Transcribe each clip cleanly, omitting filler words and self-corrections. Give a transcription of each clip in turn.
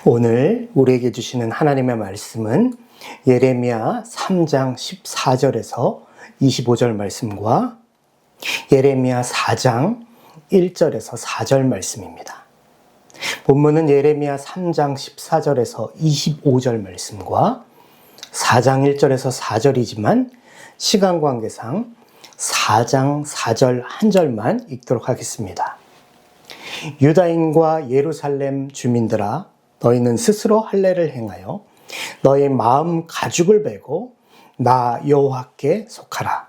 오늘 우리에게 주시는 하나님의 말씀은 예레미야 3장 14절에서 25절 말씀과 예레미야 4장 1절에서 4절 말씀입니다. 본문은 예레미야 3장 14절에서 25절 말씀과 4장 1절에서 4절이지만 시간 관계상 4장 4절 한 절만 읽도록 하겠습니다. 유다인과 예루살렘 주민들아, 너희는 스스로 할례를 행하여 너희 마음 가죽을 베고 나 여호와께 속하라.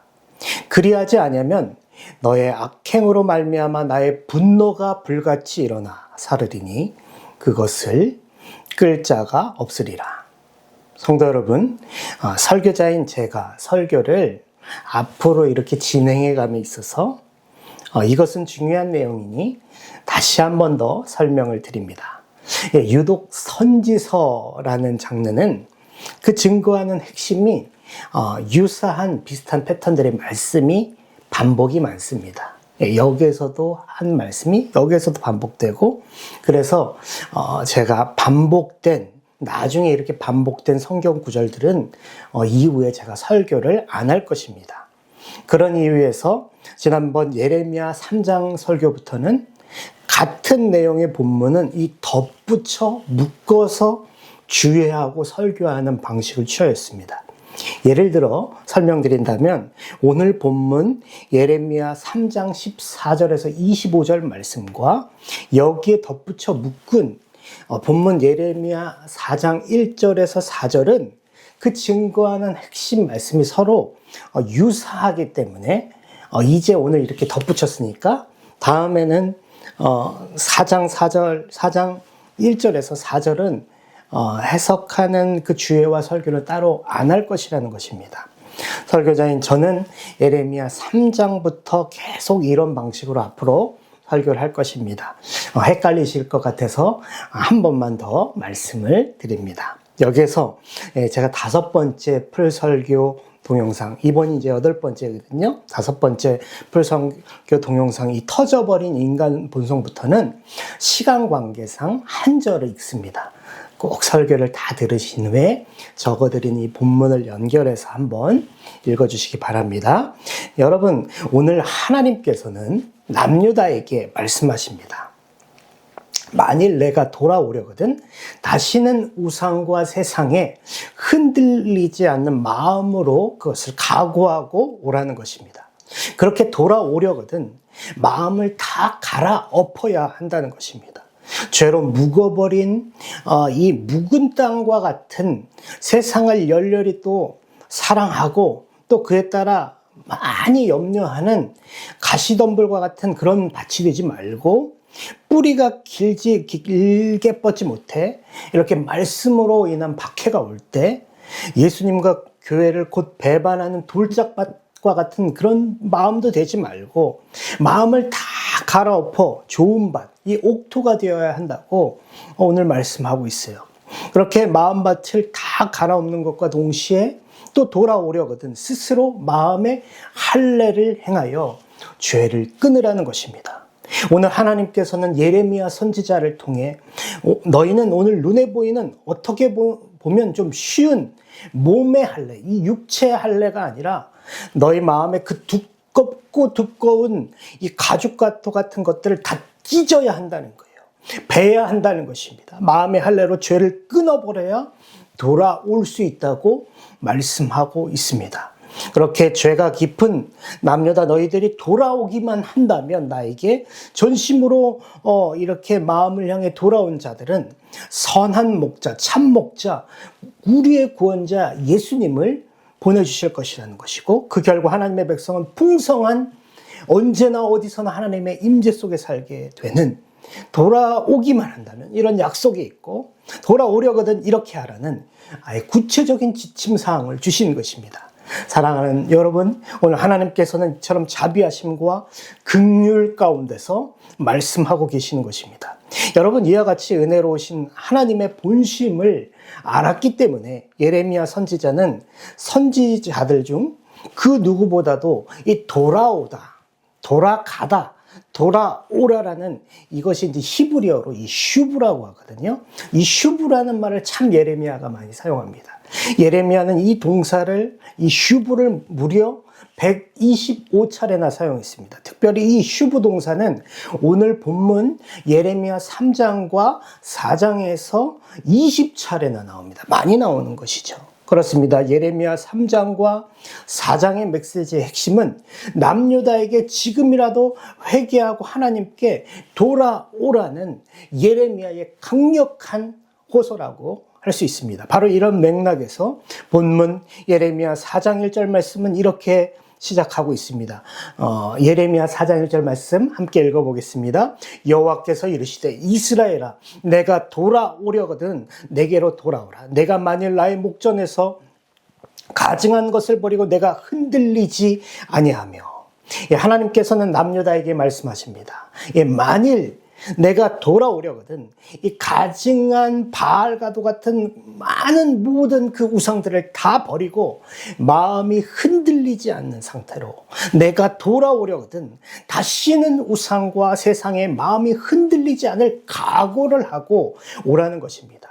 그리하지 아니하면 너의 악행으로 말미암아 나의 분노가 불같이 일어나 사르리니 그것을 끌 자가 없으리라. 성도 여러분, 설교자인 제가 설교를 앞으로 이렇게 진행해 감에 있어서 이것은 중요한 내용이니 다시 한 번 더 설명을 드립니다. 유독 선지서라는 장르는 그 증거하는 핵심이 유사한 비슷한 패턴들의 말씀이 반복이 많습니다. 여기에서도 한 말씀이 여기에서도 반복되고, 그래서 제가 나중에 이렇게 반복된 성경 구절들은 이후에 제가 설교를 안 할 것입니다. 그런 이유에서 지난번 예레미야 3장 설교부터는 같은 내용의 본문은 이 덧붙여 묶어서 주의하고 설교하는 방식을 취하였습니다. 예를 들어 설명드린다면 오늘 본문 예레미야 3장 14절에서 25절 말씀과 여기에 덧붙여 묶은 본문 예레미야 4장 1절에서 4절은 그 증거하는 핵심 말씀이 서로 유사하기 때문에 이제 오늘 이렇게 덧붙였으니까 다음에는 4장 1절에서 4절은 해석하는 그 주예와 설교를 따로 안 할 것이라는 것입니다. 설교자인 저는 예레미야 3장부터 계속 이런 방식으로 앞으로 설교를 할 것입니다. 헷갈리실 것 같아서 한 번만 더 말씀을 드립니다. 여기에서 제가 5번째 풀설교 동영상, 이번이 이제 8번째거든요. 5번째 풀설교 동영상, 이 터져버린 인간 본성부터는 시간 관계상 한 절을 읽습니다. 꼭 설교를 다 들으신 후에 적어드린 이 본문을 연결해서 한번 읽어주시기 바랍니다. 여러분, 오늘 하나님께서는 남유다에게 말씀하십니다. 만일 내가 돌아오려거든 다시는 우상과 세상에 흔들리지 않는 마음으로 그것을 각오하고 오라는 것입니다. 그렇게 돌아오려거든 마음을 다 갈아엎어야 한다는 것입니다. 죄로 묵어버린 이 묵은 땅과 같은 세상을 열렬히 또 사랑하고 또 그에 따라 많이 염려하는 가시덤불과 같은 그런 밭이 되지 말고, 뿌리가 길게 뻗지 못해 이렇게 말씀으로 인한 박해가 올 때 예수님과 교회를 곧 배반하는 돌짝밭과 같은 그런 마음도 되지 말고 마음을 다 갈아엎어 좋은 밭, 이 옥토가 되어야 한다고 오늘 말씀하고 있어요. 그렇게 마음밭을 다 갈아엎는 것과 동시에 또 돌아오려거든 스스로 마음의 할례를 행하여 죄를 끊으라는 것입니다. 오늘 하나님께서는 예레미야 선지자를 통해 너희는 오늘 눈에 보이는 어떻게 보면 좀 쉬운 몸의 할례, 이 육체의 할례가 아니라 너희 마음의 그 두껍고 두꺼운 이 가죽과 같은 것들을 다 찢어야 한다는 거예요. 베야 한다는 것입니다. 마음의 할례로 죄를 끊어버려야 돌아올 수 있다고 말씀하고 있습니다. 그렇게 죄가 깊은 남녀다 너희들이 돌아오기만 한다면, 나에게 전심으로 이렇게 마음을 향해 돌아온 자들은 선한 목자, 참 목자, 우리의 구원자 예수님을 보내주실 것이라는 것이고, 그 결과 하나님의 백성은 풍성한, 언제나 어디서나 하나님의 임재 속에 살게 되는, 돌아오기만 한다면 이런 약속이 있고, 돌아오려거든 이렇게 하라는 아예 구체적인 지침사항을 주시는 것입니다. 사랑하는 여러분, 오늘 하나님께서는 이처럼 자비하심과 긍휼 가운데서 말씀하고 계시는 것입니다. 여러분, 이와 같이 은혜로우신 하나님의 본심을 알았기 때문에 예레미야 선지자는 선지자들 중 그 누구보다도 이 돌아가다 돌아오라라는 이것이 이제 히브리어로 이 슈브라고 하거든요. 이 슈브라는 말을 참 예레미야가 많이 사용합니다. 예레미야는 이 동사를, 이 슈브를 무려 125차례나 사용했습니다. 특별히 이 슈브 동사는 오늘 본문 예레미야 3장과 4장에서 20차례나 나옵니다. 많이 나오는 것이죠. 그렇습니다. 예레미야 3장과 4장의 메시지의 핵심은 남유다에게 지금이라도 회개하고 하나님께 돌아오라는 예레미야의 강력한 호소라고 할 수 있습니다. 바로 이런 맥락에서 본문 예레미야 4장 1절 말씀은 이렇게 시작하고 있습니다. 예레미야 4장 1절 말씀 함께 읽어보겠습니다. 여호와께서 이르시되 이스라엘아 내가 돌아오려거든 내게로 돌아오라. 내가 만일 나의 목전에서 가증한 것을 버리고 내가 흔들리지 아니하며. 하나님께서는 남유다에게 말씀하십니다. 만일 내가 돌아오려거든 이 가증한 바알과도 같은 많은 모든 그 우상들을 다 버리고 마음이 흔들리지 않는 상태로 내가 돌아오려거든 다시는 우상과 세상에 마음이 흔들리지 않을 각오를 하고 오라는 것입니다.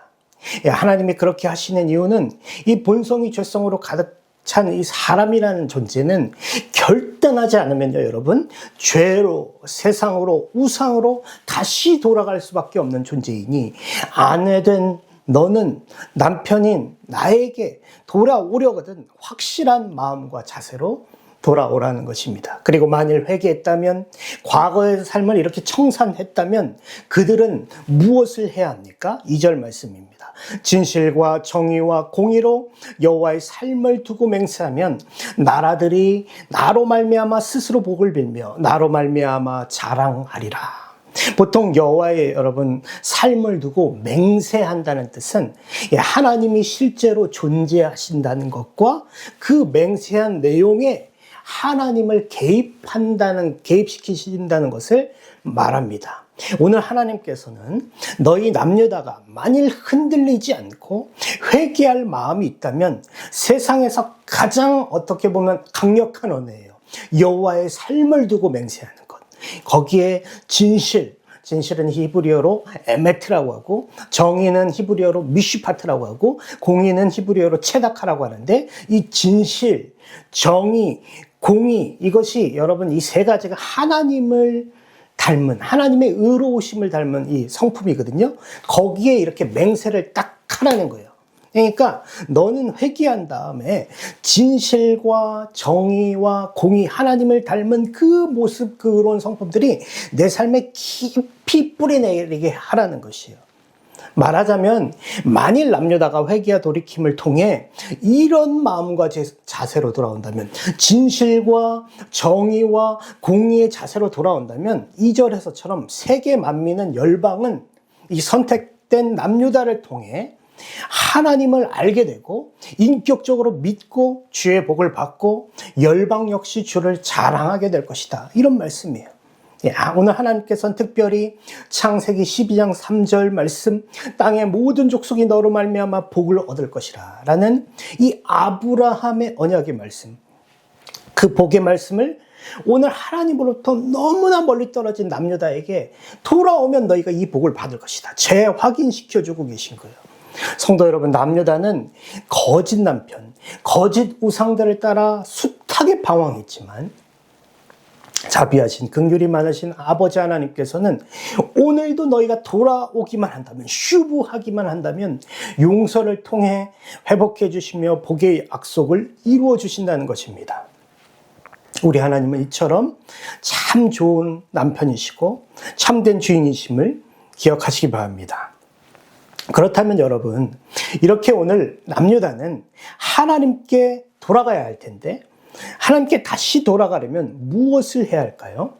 하나님이 그렇게 하시는 이유는 이 본성이 죄성으로 가득 찬 이 사람이라는 존재는 결단하지 않으면요, 여러분, 죄로, 세상으로, 우상으로 다시 돌아갈 수밖에 없는 존재이니 아내된 너는 남편인 나에게 돌아오려거든 확실한 마음과 자세로 돌아오라는 것입니다. 그리고 만일 회개했다면, 과거의 삶을 이렇게 청산했다면 그들은 무엇을 해야 합니까? 2절 말씀입니다. 진실과 정의와 공의로 여호와의 삶을 두고 맹세하면 나라들이 나로 말미암아 스스로 복을 빌며 나로 말미암아 자랑하리라. 보통 여호와의 여러분 삶을 두고 맹세한다는 뜻은 하나님이 실제로 존재하신다는 것과 그 맹세한 내용에 하나님을 개입시키신다는 것을 말합니다. 오늘 하나님께서는 너희 남유다가 만일 흔들리지 않고 회개할 마음이 있다면 세상에서 가장 어떻게 보면 강력한 언어예요. 여호와의 삶을 두고 맹세하는 것. 거기에 진실은 히브리어로 에메트라고 하고 정의는 히브리어로 미슈파트라고 하고 공의는 히브리어로 체다카라고 하는데 이 진실, 정의, 공의 이것이 여러분 이 세 가지가 하나님을 닮은 하나님의 의로우심을 닮은 이 성품이거든요. 거기에 이렇게 맹세를 딱 하라는 거예요. 그러니까 너는 회개한 다음에 진실과 정의와 공의 하나님을 닮은 그 모습 그런 성품들이 내 삶에 깊이 뿌리내리게 하라는 것이에요. 말하자면 만일 남유다가 회개와 돌이킴을 통해 이런 마음과 자세로 돌아온다면 진실과 정의와 공의의 자세로 돌아온다면 2절에서처럼 세계 만민은 열방은 이 선택된 남유다를 통해 하나님을 알게 되고 인격적으로 믿고 주의 복을 받고 열방 역시 주를 자랑하게 될 것이다. 이런 말씀이에요. 오늘 하나님께서는 특별히 창세기 12장 3절 말씀 땅의 모든 족속이 너로 말미암아 복을 얻을 것이라 라는 이 아브라함의 언약의 말씀, 그 복의 말씀을 오늘 하나님으로부터 너무나 멀리 떨어진 남유다에게 돌아오면 너희가 이 복을 받을 것이다. 재확인시켜주고 계신 거예요. 성도 여러분, 남유다는 거짓 남편, 거짓 우상들을 따라 숱하게 방황했지만 자비하신 긍휼이 많으신 아버지 하나님께서는 오늘도 너희가 돌아오기만 한다면, 슈브하기만 한다면 용서를 통해 회복해 주시며 복의 약속을 이루어 주신다는 것입니다. 우리 하나님은 이처럼 참 좋은 남편이시고 참된 주인이심을 기억하시기 바랍니다. 그렇다면 여러분, 이렇게 오늘 남유다는 하나님께 돌아가야 할 텐데 하나님께 다시 돌아가려면 무엇을 해야 할까요?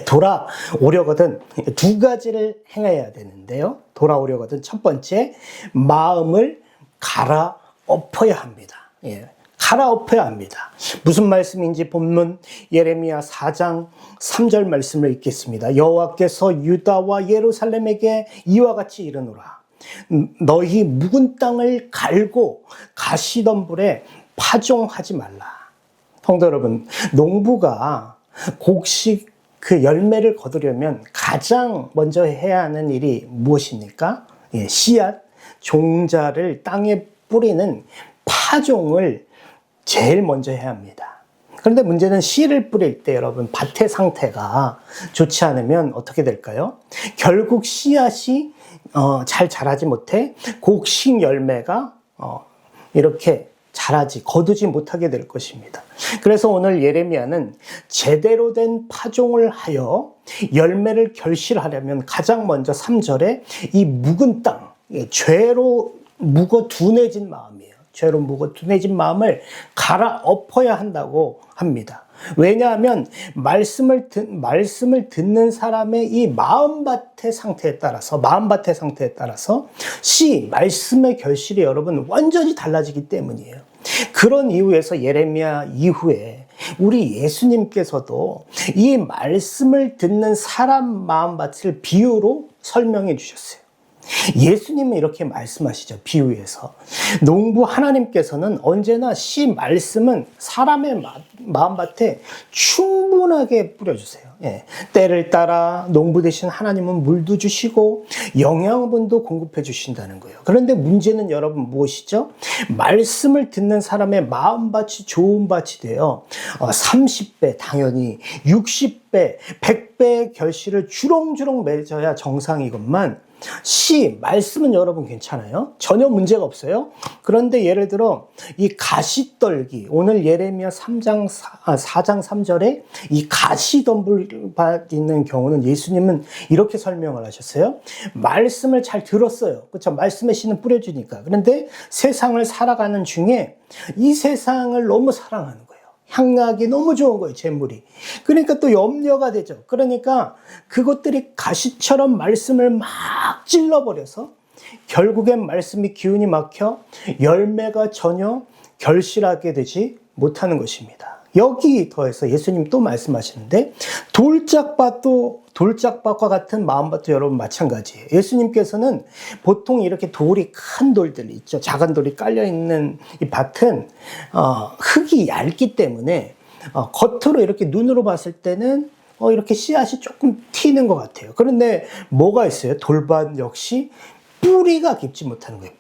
돌아오려거든 두 가지를 행해야 되는데요. 돌아오려거든 첫 번째, 마음을 갈아엎어야 합니다. 갈아엎어야 합니다. 무슨 말씀인지 본문 예레미야 4장 3절 말씀을 읽겠습니다. 여호와께서 유다와 예루살렘에게 이와 같이 이르노라. 너희 묵은 땅을 갈고 가시덤불에 파종하지 말라. 성도 여러분, 농부가 곡식 그 열매를 거두려면 가장 먼저 해야 하는 일이 무엇입니까? 예, 씨앗, 종자를 땅에 뿌리는 파종을 제일 먼저 해야 합니다. 그런데 문제는 씨를 뿌릴 때 여러분 밭의 상태가 좋지 않으면 어떻게 될까요? 결국 씨앗이 잘 자라지 못해 곡식 열매가 이렇게 거두지 못하게 될 것입니다. 그래서 오늘 예레미야는 제대로 된 파종을 하여 열매를 결실하려면 가장 먼저 3절에 이 묵은 땅, 죄로 묵어 둔해진 마음이에요. 죄로 묵어 둔해진 마음을 갈아엎어야 한다고 합니다. 왜냐하면 말씀을 듣는 사람의 이 마음밭의 상태에 따라서 말씀의 결실이 여러분 완전히 달라지기 때문이에요. 그런 이유에서 예레미야 이후에 우리 예수님께서도 이 말씀을 듣는 사람 마음밭을 비유로 설명해 주셨어요. 예수님은 이렇게 말씀하시죠. 비유에서. 농부 하나님께서는 언제나 씨 말씀은 사람의 마음밭에 충분하게 뿌려주세요. 예. 때를 따라 농부 되신 하나님은 물도 주시고 영양분도 공급해 주신다는 거예요. 그런데 문제는 여러분 무엇이죠? 말씀을 듣는 사람의 마음밭이 좋은 밭이 되어 30배 당연히 60배, 100배의 결실을 주렁주렁 맺어야 정상이건만 말씀은 여러분 괜찮아요? 전혀 문제가 없어요. 그런데 예를 들어 이 가시떨기, 오늘 예레미야 4장 3절에 이 가시덤불밭 있는 경우는 예수님은 이렇게 설명을 하셨어요. 말씀을 잘 들었어요. 그렇죠? 말씀의 씨는 뿌려주니까. 그런데 세상을 살아가는 중에 이 세상을 너무 사랑하는 거예요. 향락이 너무 좋은 거예요, 재물이. 그러니까 또 염려가 되죠. 그러니까 그것들이 가시처럼 말씀을 막 찔러버려서 결국엔 말씀이 기운이 막혀 열매가 전혀 결실하게 되지 못하는 것입니다. 여기 더해서 예수님 또 말씀하시는데 돌짝밭과 같은 마음밭도 여러분 마찬가지예요. 예수님께서는 보통 이렇게 큰 돌들이 있죠. 작은 돌이 깔려있는 이 밭은 흙이 얇기 때문에 겉으로 이렇게 눈으로 봤을 때는 이렇게 씨앗이 조금 튀는 것 같아요. 그런데 뭐가 있어요? 돌밭 역시 뿌리가 깊지 못하는 거예요.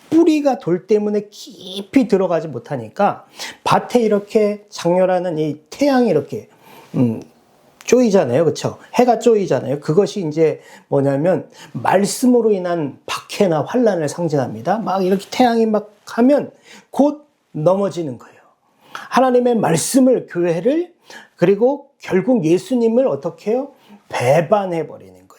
뿌리가 돌 때문에 깊이 들어가지 못하니까 밭에 이렇게 장렬하는 이 태양이 이렇게 쪼이잖아요. 그렇죠? 해가 쪼이잖아요. 그것이 이제 뭐냐면 말씀으로 인한 박해나 환란을 상징합니다. 막 이렇게 태양이 막 하면 곧 넘어지는 거예요. 하나님의 말씀을, 교회를, 그리고 결국 예수님을 어떻게 해요? 배반해 버리는 거예요.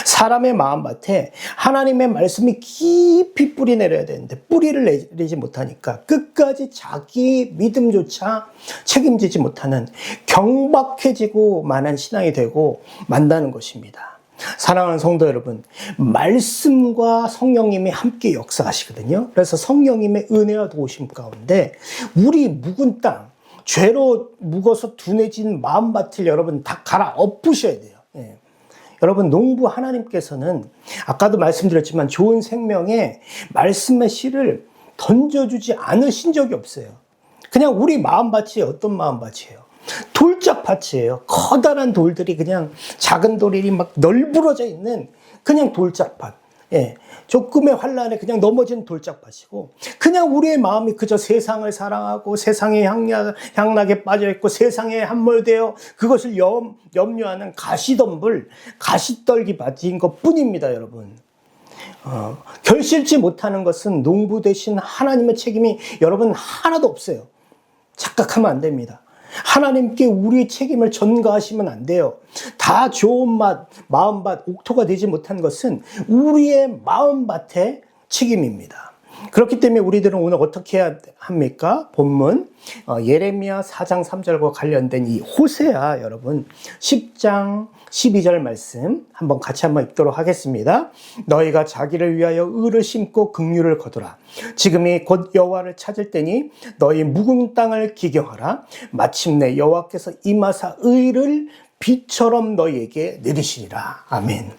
사람의 마음밭에 하나님의 말씀이 깊이 뿌리 내려야 되는데 뿌리를 내리지 못하니까 끝까지 자기 믿음조차 책임지지 못하는 경박해지고 만한 신앙이 되고 만다는 것입니다. 사랑하는 성도 여러분, 말씀과 성령님이 함께 역사하시거든요. 그래서 성령님의 은혜와 도우심 가운데 우리 묵은 땅, 죄로 묵어서 둔해진 마음밭을 여러분 다 갈아엎으셔야 돼요. 예. 여러분, 농부 하나님께서는 아까도 말씀드렸지만 좋은 생명에 말씀의 씨를 던져주지 않으신 적이 없어요. 그냥 우리 마음밭이 어떤 마음밭이에요? 돌짝밭이에요. 커다란 돌들이 그냥 작은 돌이 막 널브러져 있는 그냥 돌짝밭. 예, 조금의 환란에 그냥 넘어진 돌짝밭이고 그냥 우리의 마음이 그저 세상을 사랑하고 세상의 향락에 빠져있고 세상에 함몰되어 그것을 염려하는 가시떨기 밭인 것 뿐입니다. 여러분, 결실지 못하는 것은 농부 되신 하나님의 책임이 여러분 하나도 없어요. 착각하면 안 됩니다. 하나님께 우리의 책임을 전가하시면 안 돼요. 다 좋은 마음밭, 옥토가 되지 못한 것은 우리의 마음밭의 책임입니다. 그렇기 때문에 우리들은 오늘 어떻게 해야 합니까? 본문 예레미야 4장 3절과 관련된 이 호세아 여러분 10장 12절 말씀 같이 한번 읽도록 하겠습니다. 너희가 자기를 위하여 의를 심고 긍휼을 거두라. 지금이 곧 여호와를 찾을 때니 너희 묵은 땅을 기경하라. 마침내 여호와께서 임하사 의를 빛처럼 너희에게 내리시리라. 아멘.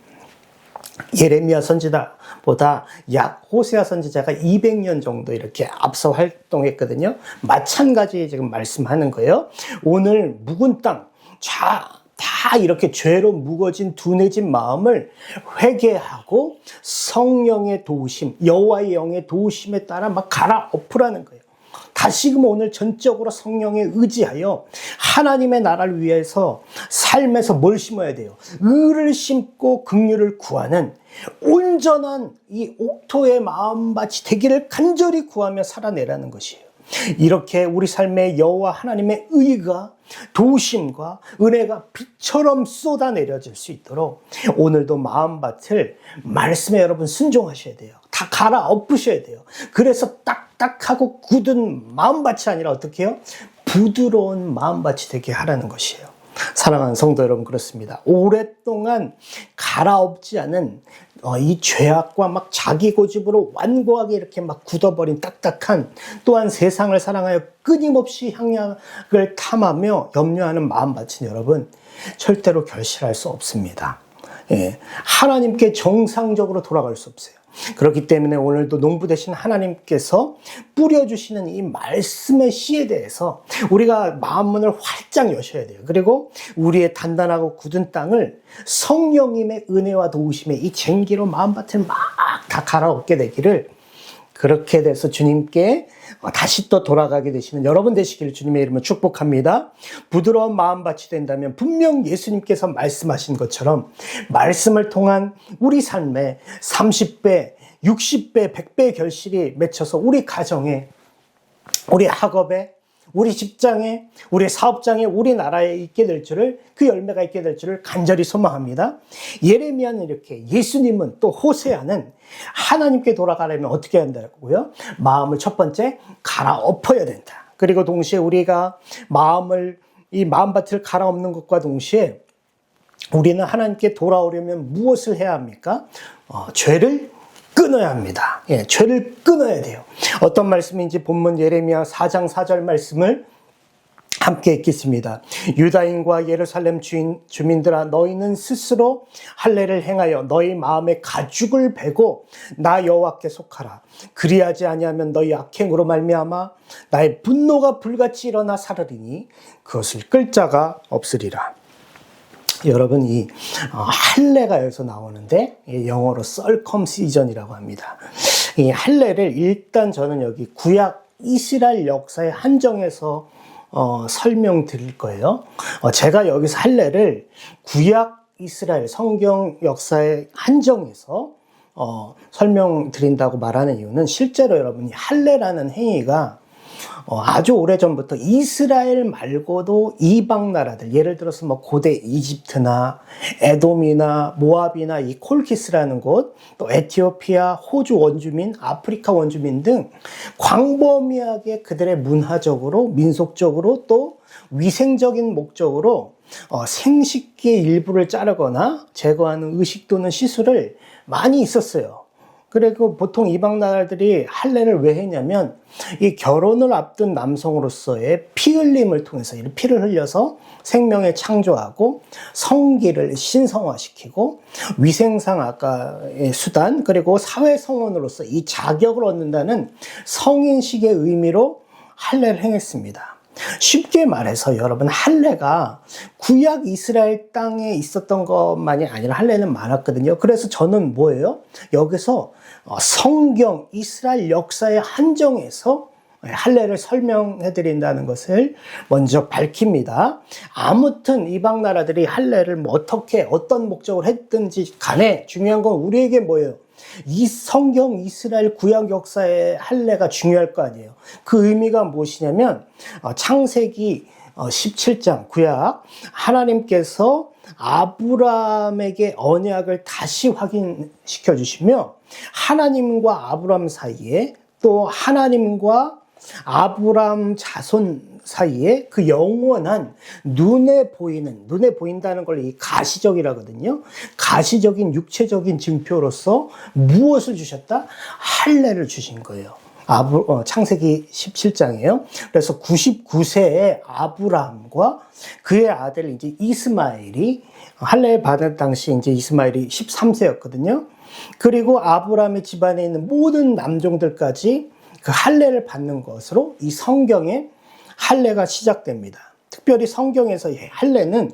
예레미야 선지자보다 약 호세아 선지자가 200년 정도 이렇게 앞서 활동했거든요. 마찬가지 지금 말씀하는 거예요. 오늘 묵은 땅, 다 이렇게 죄로 묵어진 둔해진 마음을 회개하고 성령의 도우심, 여호와의 영의 도우심에 따라 막 갈아엎으라는 거예요. 다시금 오늘 전적으로 성령에 의지하여 하나님의 나라를 위해서 삶에서 뭘 심어야 돼요? 의를 심고 긍휼을 구하는 온전한 이 옥토의 마음밭이 되기를 간절히 구하며 살아내라는 것이에요. 이렇게 우리 삶에 여호와 하나님의 의가 도우심과 은혜가 빛처럼 쏟아내려질 수 있도록 오늘도 마음밭을 말씀에 여러분 순종하셔야 돼요. 다 갈아엎으셔야 돼요. 그래서 딱딱하고 굳은 마음밭이 아니라 어떻게 해요? 부드러운 마음밭이 되게 하라는 것이에요. 사랑하는 성도 여러분, 그렇습니다. 오랫동안 갈아엎지 않은 이 죄악과 막 자기 고집으로 완고하게 이렇게 막 굳어버린 딱딱한, 또한 세상을 사랑하여 끊임없이 향락을 탐하며 염려하는 마음밭은 여러분 절대로 결실할 수 없습니다. 예, 하나님께 정상적으로 돌아갈 수 없어요. 그렇기 때문에 오늘도 농부 되신 하나님께서 뿌려주시는 이 말씀의 씨에 대해서 우리가 마음문을 활짝 여셔야 돼요. 그리고 우리의 단단하고 굳은 땅을 성령님의 은혜와 도우심에 이 쟁기로 마음밭을 막 다 갈아엎게 되기를, 그렇게 돼서 주님께 다시 또 돌아가게 되시는 여러분 되시기를 주님의 이름으로 축복합니다. 부드러운 마음밭이 된다면 분명 예수님께서 말씀하신 것처럼 말씀을 통한 우리 삶에 30배, 60배, 100배의 결실이 맺혀서 우리 가정에, 우리 학업에, 우리 직장에, 우리 사업장에, 우리 나라에 있게 될 줄을, 그 열매가 있게 될 줄을 간절히 소망합니다. 예레미야는 이렇게, 예수님은 또 호세아는 하나님께 돌아가려면 어떻게 한다고요? 마음을 첫 번째 갈아엎어야 된다. 그리고 동시에 우리가 이 마음밭을 갈아엎는 것과 동시에 우리는 하나님께 돌아오려면 무엇을 해야 합니까? 죄를 끊어야 합니다. 예, 죄를 끊어야 돼요. 어떤 말씀인지 본문 예레미야 4장 4절 말씀을 함께 읽겠습니다. 유다인과 예루살렘 주민들아, 너희는 스스로 할례를 행하여 너희 마음의 가죽을 베고 나 여호와께 속하라. 그리하지 아니하면 너희 악행으로 말미암아 나의 분노가 불같이 일어나 사르리니 그것을 끌 자가 없으리라. 여러분, 이 할례가 여기서 나오는데 영어로 circumcision이라고 합니다. 이 할례를 일단 저는 여기 구약 이스라엘 역사에 한정해서 설명드릴 거예요. 제가 여기서 할례를 구약 이스라엘 성경 역사에 한정해서 설명드린다고 말하는 이유는, 실제로 여러분이 할례라는 행위가 아주 오래전부터 이스라엘 말고도 이방 나라들, 예를 들어서 뭐 고대 이집트나 에돔이나 모압이나 이 콜키스라는 곳, 또 에티오피아, 호주 원주민, 아프리카 원주민 등 광범위하게 그들의 문화적으로, 민속적으로, 또 위생적인 목적으로 생식기의 일부를 자르거나 제거하는 의식 또는 시술을 많이 있었어요. 그리고 보통 이방 나라들이 할례를 왜 했냐면, 이 결혼을 앞둔 남성으로서의 피 흘림을 통해서, 이 피를 흘려서 생명을 창조하고 성기를 신성화시키고 위생상 아까의 수단, 그리고 사회 성원으로서 이 자격을 얻는다는 성인식의 의미로 할례를 행했습니다. 쉽게 말해서 여러분, 할례가 구약 이스라엘 땅에 있었던 것만이 아니라 할례는 많았거든요. 그래서 저는 뭐예요? 여기서 성경 이스라엘 역사에 한정해서 할례를 설명해 드린다는 것을 먼저 밝힙니다. 아무튼 이방 나라들이 할례를 뭐 어떻게 어떤 목적으로 했든지 간에 중요한 건 우리에게 뭐예요? 이 성경 이스라엘 구약 역사의 할례가 중요할 거 아니에요. 그 의미가 무엇이냐면, 창세기 17장 구약, 하나님께서 아브라함에게 언약을 다시 확인시켜 주시며, 하나님과 아브라함 사이에, 또 하나님과 아브라함 자손 사이에 그 영원한 눈에 보인다는 걸 이 가시적이라거든요. 가시적인 육체적인 증표로서 무엇을 주셨다? 할례를 주신 거예요. 창세기 17장이에요. 그래서 99세의 아브라함과 그의 아들 이제 이스마엘이, 할례 받을 당시 이제 이스마엘이 13세였거든요. 그리고 아브라함의 집안에 있는 모든 남종들까지 그 할례를 받는 것으로 이 성경에 할례가 시작됩니다. 특별히 성경에서 할례는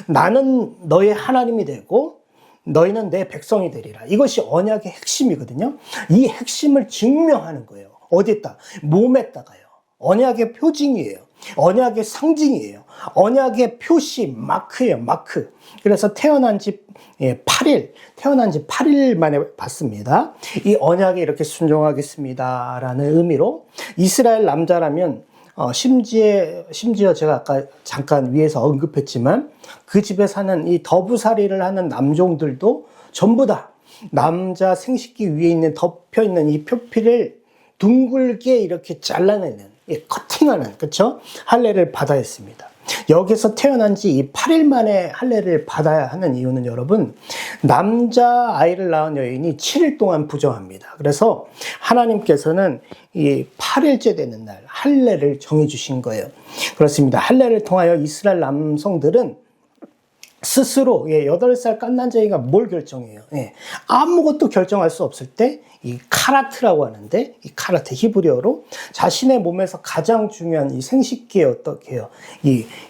나는 너의 하나님이 되고 너희는 내 백성이 되리라. 이것이 언약의 핵심이거든요. 이 핵심을 증명하는 거예요. 어디에다? 몸에다가요. 언약의 표징이에요. 언약의 상징이에요. 언약의 표시, 마크예요, 마크. 그래서 태어난 지 8일 만에 받습니다. 이 언약에 이렇게 순종하겠습니다. 라는 의미로 이스라엘 남자라면 심지어 제가 아까 잠깐 위에서 언급했지만 그 집에 사는 이 더부살이를 하는 남종들도 전부 다 남자 생식기 위에 있는 덮여 있는 이 표피를 둥글게 이렇게 잘라내는 커팅하는 그렇죠? 할례를 받아야 했습니다. 여기서 태어난 지 이 8일 만에 할례를 받아야 하는 이유는 여러분, 남자 아이를 낳은 여인이 7일 동안 부정합니다. 그래서 하나님께서는 이 8일째 되는 날 할례를 정해 주신 거예요. 그렇습니다. 할례를 통하여 이스라엘 남성들은 스스로 8살 깐난쟁이가 뭘 결정해요? 아무것도 결정할 수 없을 때 이 카라트라고 하는데, 이 카라트 히브리어로 자신의 몸에서 가장 중요한 이 생식기에 어떻게 해요?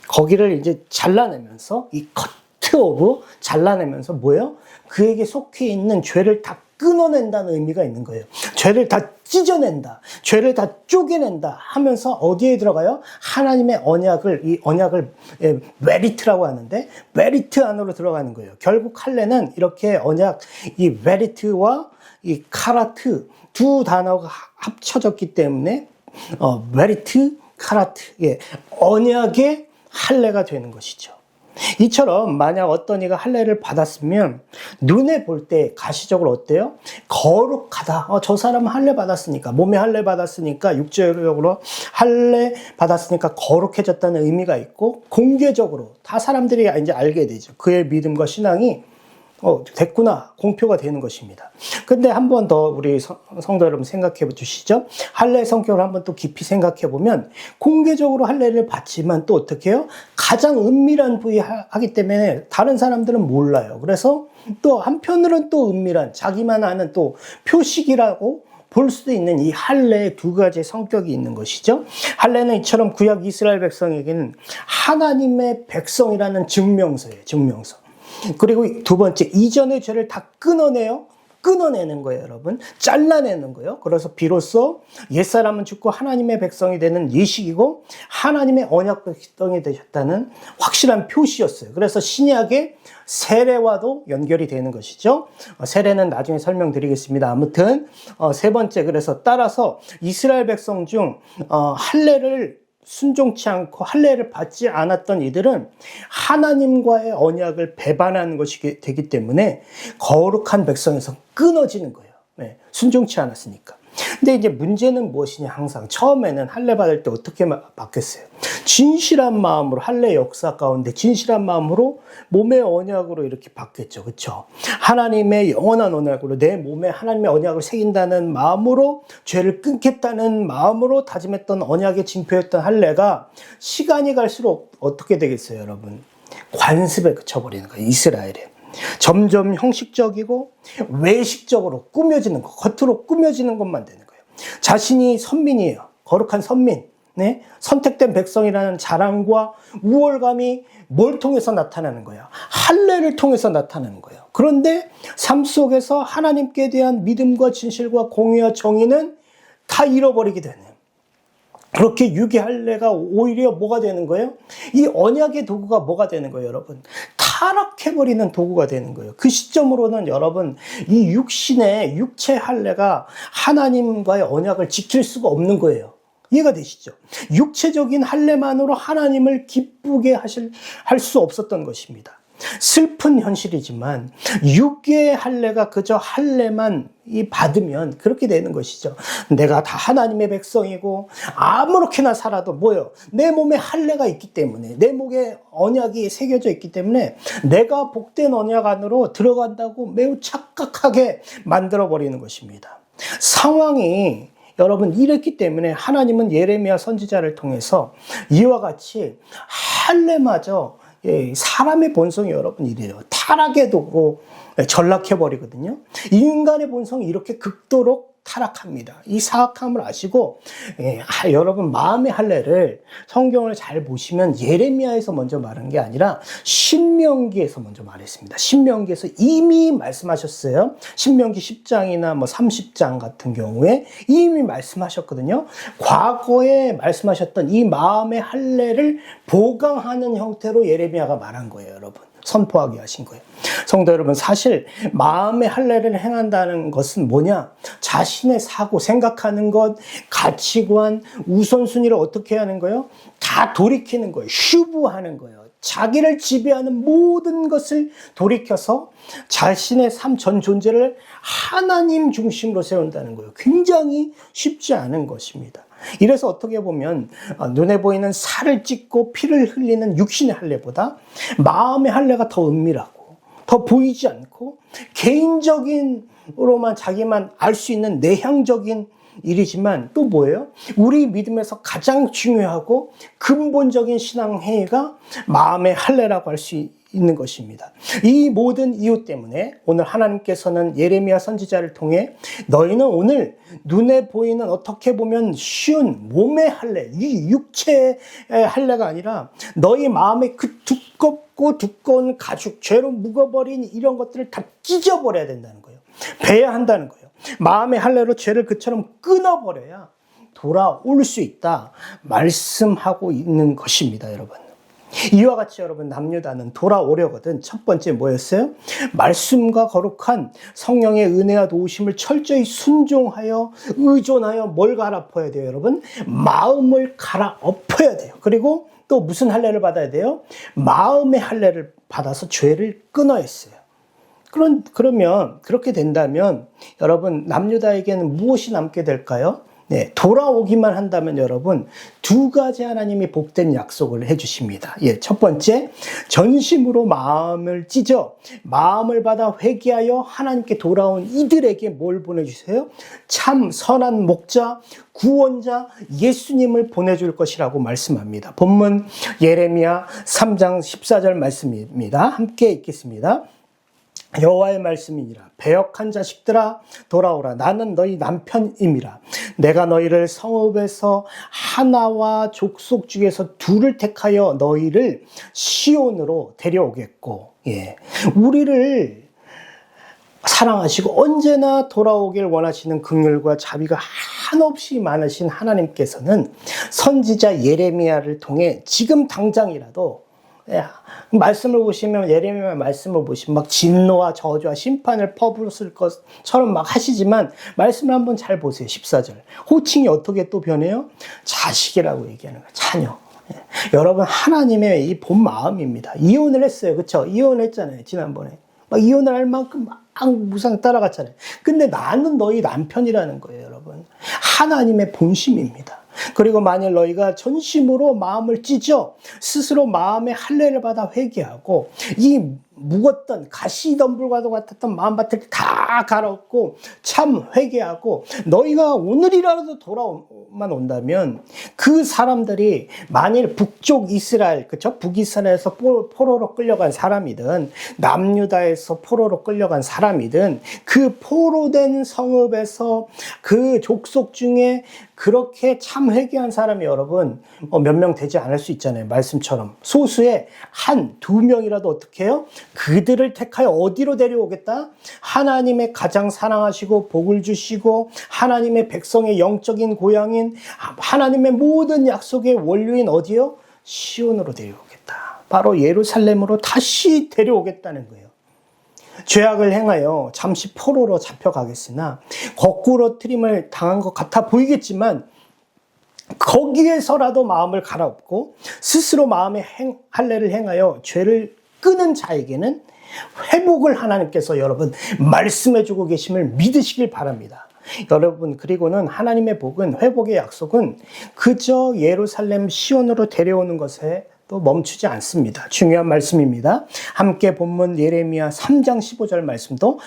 거기를 이제 잘라내면서 이 커트 오브 잘라내면서 뭐예요? 그에게 속해 있는 죄를 다 끊어낸다는 의미가 있는 거예요. 죄를 다 찢어낸다. 죄를 다 쪼개낸다 하면서 어디에 들어가요? 하나님의 이 언약을 메리트라고 하는데 메리트 안으로 들어가는 거예요. 결국 할례는 이렇게 언약, 이 메리트와 이 카라트 두 단어가 합쳐졌기 때문에 메리트, 카라트, 언약의 할례가 되는 것이죠. 이처럼 만약 어떤 이가 할례를 받았으면 눈에 볼 때 가시적으로 어때요? 거룩하다. 저 사람은 할례 받았으니까, 몸에 할례 받았으니까, 육체적으로 할례 받았으니까 거룩해졌다는 의미가 있고, 공개적으로 다 사람들이 이제 알게 되죠. 그의 믿음과 신앙이 됐구나, 공표가 되는 것입니다. 근데 한 번 더 우리 성도 여러분 생각해 주시죠. 할례의 성격을 한번 또 깊이 생각해 보면 공개적으로 할례를 받지만 또 어떻게 해요? 가장 은밀한 부위 하기 때문에 다른 사람들은 몰라요. 그래서 또 한편으로는 또 은밀한 자기만 아는 또 표식이라고 볼 수도 있는 이 할례의 두 가지의 성격이 있는 것이죠. 할례는 이처럼 구약 이스라엘 백성에게는 하나님의 백성이라는 증명서예요. 증명서. 그리고 두 번째, 이전의 죄를 다 끊어내는 거예요, 여러분. 잘라내는 거예요. 그래서 비로소 옛사람은 죽고 하나님의 백성이 되는 예식이고 하나님의 언약 백성이 되셨다는 확실한 표시였어요. 그래서 신약의 세례와도 연결이 되는 것이죠. 세례는 나중에 설명드리겠습니다. 아무튼 세 번째, 그래서 따라서 이스라엘 백성 중 할례를 순종치 않고 할례를 받지 않았던 이들은 하나님과의 언약을 배반하는 것이 되기 때문에 거룩한 백성에서 끊어지는 거예요. 순종치 않았으니까. 근데 이제 문제는 무엇이냐, 항상 처음에는 할례 받을 때 어떻게 받겠어요? 진실한 마음으로, 할례 역사 가운데 진실한 마음으로 몸의 언약으로 이렇게 받겠죠. 그렇죠? 하나님의 영원한 언약으로 내 몸에 하나님의 언약을 새긴다는 마음으로, 죄를 끊겠다는 마음으로 다짐했던 언약의 징표였던 할례가 시간이 갈수록 어떻게 되겠어요, 여러분? 관습에 그쳐버리는 거예요, 이스라엘에. 점점 형식적이고 외식적으로 꾸며지는 것, 겉으로 꾸며지는 것만 되는 거예요. 자신이 선민이에요. 거룩한 선민. 선택된 백성이라는 자랑과 우월감이 뭘 통해서 나타나는 거예요? 할례를 통해서 나타나는 거예요. 그런데 삶 속에서 하나님께 대한 믿음과 진실과 공의와 정의는 다 잃어버리게 되는, 그렇게 유기 할례가 오히려 뭐가 되는 거예요? 이 언약의 도구가 뭐가 되는 거예요, 여러분? 타락해버리는 도구가 되는 거예요. 그 시점으로는 여러분, 이 육체 할례가 하나님과의 언약을 지킬 수가 없는 거예요. 이해가 되시죠? 육체적인 할례만으로 하나님을 기쁘게 할 수 없었던 것입니다. 슬픈 현실이지만 육의 할례가 그저 할례만 받으면 그렇게 되는 것이죠. 내가 다 하나님의 백성이고 아무렇게나 살아도 뭐예요? 내 몸에 할례가 있기 때문에, 내 몸에 언약이 새겨져 있기 때문에 내가 복된 언약 안으로 들어간다고 매우 착각하게 만들어버리는 것입니다. 상황이 여러분 이랬기 때문에 하나님은 예레미야 선지자를 통해서 이와 같이 할례마저 사람의 본성이 여러분 이래요. 타락의 도로 전락해버리거든요. 인간의 본성이 이렇게 극도로 타락합니다. 이 사악함을 아시고 여러분 마음의 할례를 성경을 잘 보시면 예레미야에서 먼저 말한 게 아니라 신명기에서 먼저 말했습니다. 신명기에서 이미 말씀하셨어요. 신명기 10장이나 뭐 30장 같은 경우에 이미 말씀하셨거든요. 과거에 말씀하셨던 이 마음의 할례를 보강하는 형태로 예레미야가 말한 거예요, 여러분. 선포하게 하신 거예요. 성도 여러분, 사실 마음의 할례를 행한다는 것은 뭐냐? 자신의 사고, 생각하는 것, 가치관, 우선순위를 어떻게 하는 거예요? 다 돌이키는 거예요. 휴부하는 거예요. 자기를 지배하는 모든 것을 돌이켜서 자신의 삶 전 존재를 하나님 중심으로 세운다는 거예요. 굉장히 쉽지 않은 것입니다. 이래서 어떻게 보면 눈에 보이는 살을 찢고 피를 흘리는 육신의 할례보다 마음의 할례가 더 은밀하고 더 보이지 않고 개인적인으로만 자기만 알 수 있는 내향적인 일이지만 또 뭐예요? 우리 믿음에서 가장 중요하고 근본적인 신앙 행위가 마음의 할례라고 할 수 있는 것입니다. 이 모든 이유 때문에 오늘 하나님께서는 예레미야 선지자를 통해 너희는 오늘 눈에 보이는 어떻게 보면 쉬운 몸의 할례, 이 육체의 할례가 아니라 너희 마음의 그 두껍고 두꺼운 가죽, 죄로 묵어버린 이런 것들을 다 찢어버려야 된다는 거예요. 베야 한다는 거예요. 마음의 할례로 죄를 그처럼 끊어버려야 돌아올 수 있다 말씀하고 있는 것입니다, 여러분. 이와 같이 여러분 남유다는 돌아오려거든 첫 번째 뭐였어요? 말씀과 거룩한 성령의 은혜와 도우심을 철저히 순종하여 의존하여 뭘 갈아엎어야 돼요, 여러분? 마음을 갈아엎어야 돼요. 그리고 또 무슨 할례를 받아야 돼요? 마음의 할례를 받아서 죄를 끊어야 했어요. 그러면 그렇게 된다면 여러분 남유다에게는 무엇이 남게 될까요? 네, 돌아오기만 한다면 여러분 두 가지 하나님이 복된 약속을 해주십니다. 첫 번째, 전심으로 마음을 찢어 마음을 받아 회개하여 하나님께 돌아온 이들에게 뭘 보내주세요? 참 선한 목자, 구원자 예수님을 보내줄 것이라고 말씀합니다. 본문 예레미야 3장 14절 말씀입니다. 함께 읽겠습니다. 여호와의 말씀이니라. 배역한 자식들아 돌아오라. 나는 너희 남편임이라. 내가 너희를 성읍에서 하나와 족속 중에서 둘을 택하여 너희를 시온으로 데려오겠고, 우리를 사랑하시고 언제나 돌아오길 원하시는 긍휼과 자비가 한없이 많으신 하나님께서는 선지자 예레미야를 통해 지금 당장이라도 말씀을 보시면 예레미야 말씀을 보시면 막 진노와 저주와 심판을 퍼부었을 것처럼 막 하시지만 말씀을 한번 잘 보세요. 14절 호칭이 어떻게 또 변해요? 자식이라고 얘기하는 거예요. 자녀. 여러분 하나님의 이 본 마음입니다. 이혼을 했어요. 그렇죠? 이혼을 했잖아요. 지난번에 막 이혼을 할 만큼 막 무상 따라갔잖아요. 근데 나는 너희 남편이라는 거예요, 여러분. 하나님의 본심입니다. 그리고 만일 너희가 전심으로 마음을 찢어 스스로 마음의 할례를 받아 회개하고 이 묵었던 가시덤불과도 같았던 마음밭을 다 갈아엎고 참 회개하고 너희가 오늘이라도 돌아만 온다면 그 사람들이 만일 북쪽 이스라엘, 그쵸? 북이스라엘에서 포로로 끌려간 사람이든 남유다에서 포로로 끌려간 사람이든 그 포로된 성읍에서 그 족속 중에 그렇게 참 회개한 사람이 여러분 몇 명 되지 않을 수 있잖아요. 말씀처럼 소수의 한, 두 명이라도 어떻게 해요? 그들을 택하여 어디로 데려오겠다? 하나님의 가장 사랑하시고 복을 주시고 하나님의 백성의 영적인 고향인 하나님의 모든 약속의 원료인 어디요? 시온으로 데려오겠다. 바로 예루살렘으로 다시 데려오겠다는 거예요. 죄악을 행하여 잠시 포로로 잡혀가겠으나 거꾸로 트림을 당한 것 같아 보이겠지만 거기에서라도 마음을 갈아엎고 스스로 마음의 할례를 행하여 죄를 끄는 자에게는 회복을 하나님께서 여러분 말씀해주고 계심을 믿으시길 바랍니다. 여러분 그리고는 하나님의 복은 회복의 약속은 그저 예루살렘 시온으로 데려오는 것에 또 멈추지 않습니다. 중요한 말씀입니다. 함께 본문 예레미야 3장 15절 말씀도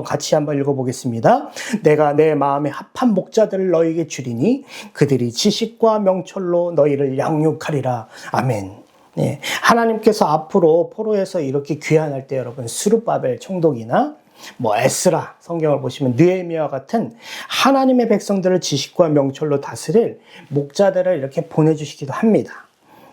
같이 한번 읽어보겠습니다. 내가 내 마음에 합한 목자들을 너희에게 주리니 그들이 지식과 명철로 너희를 양육하리라. 아멘. 하나님께서 앞으로 포로에서 이렇게 귀환할 때 여러분 스룹바벨 총독이나 에스라 성경을 보시면 느헤미야와 같은 하나님의 백성들을 지식과 명철로 다스릴 목자들을 이렇게 보내주시기도 합니다.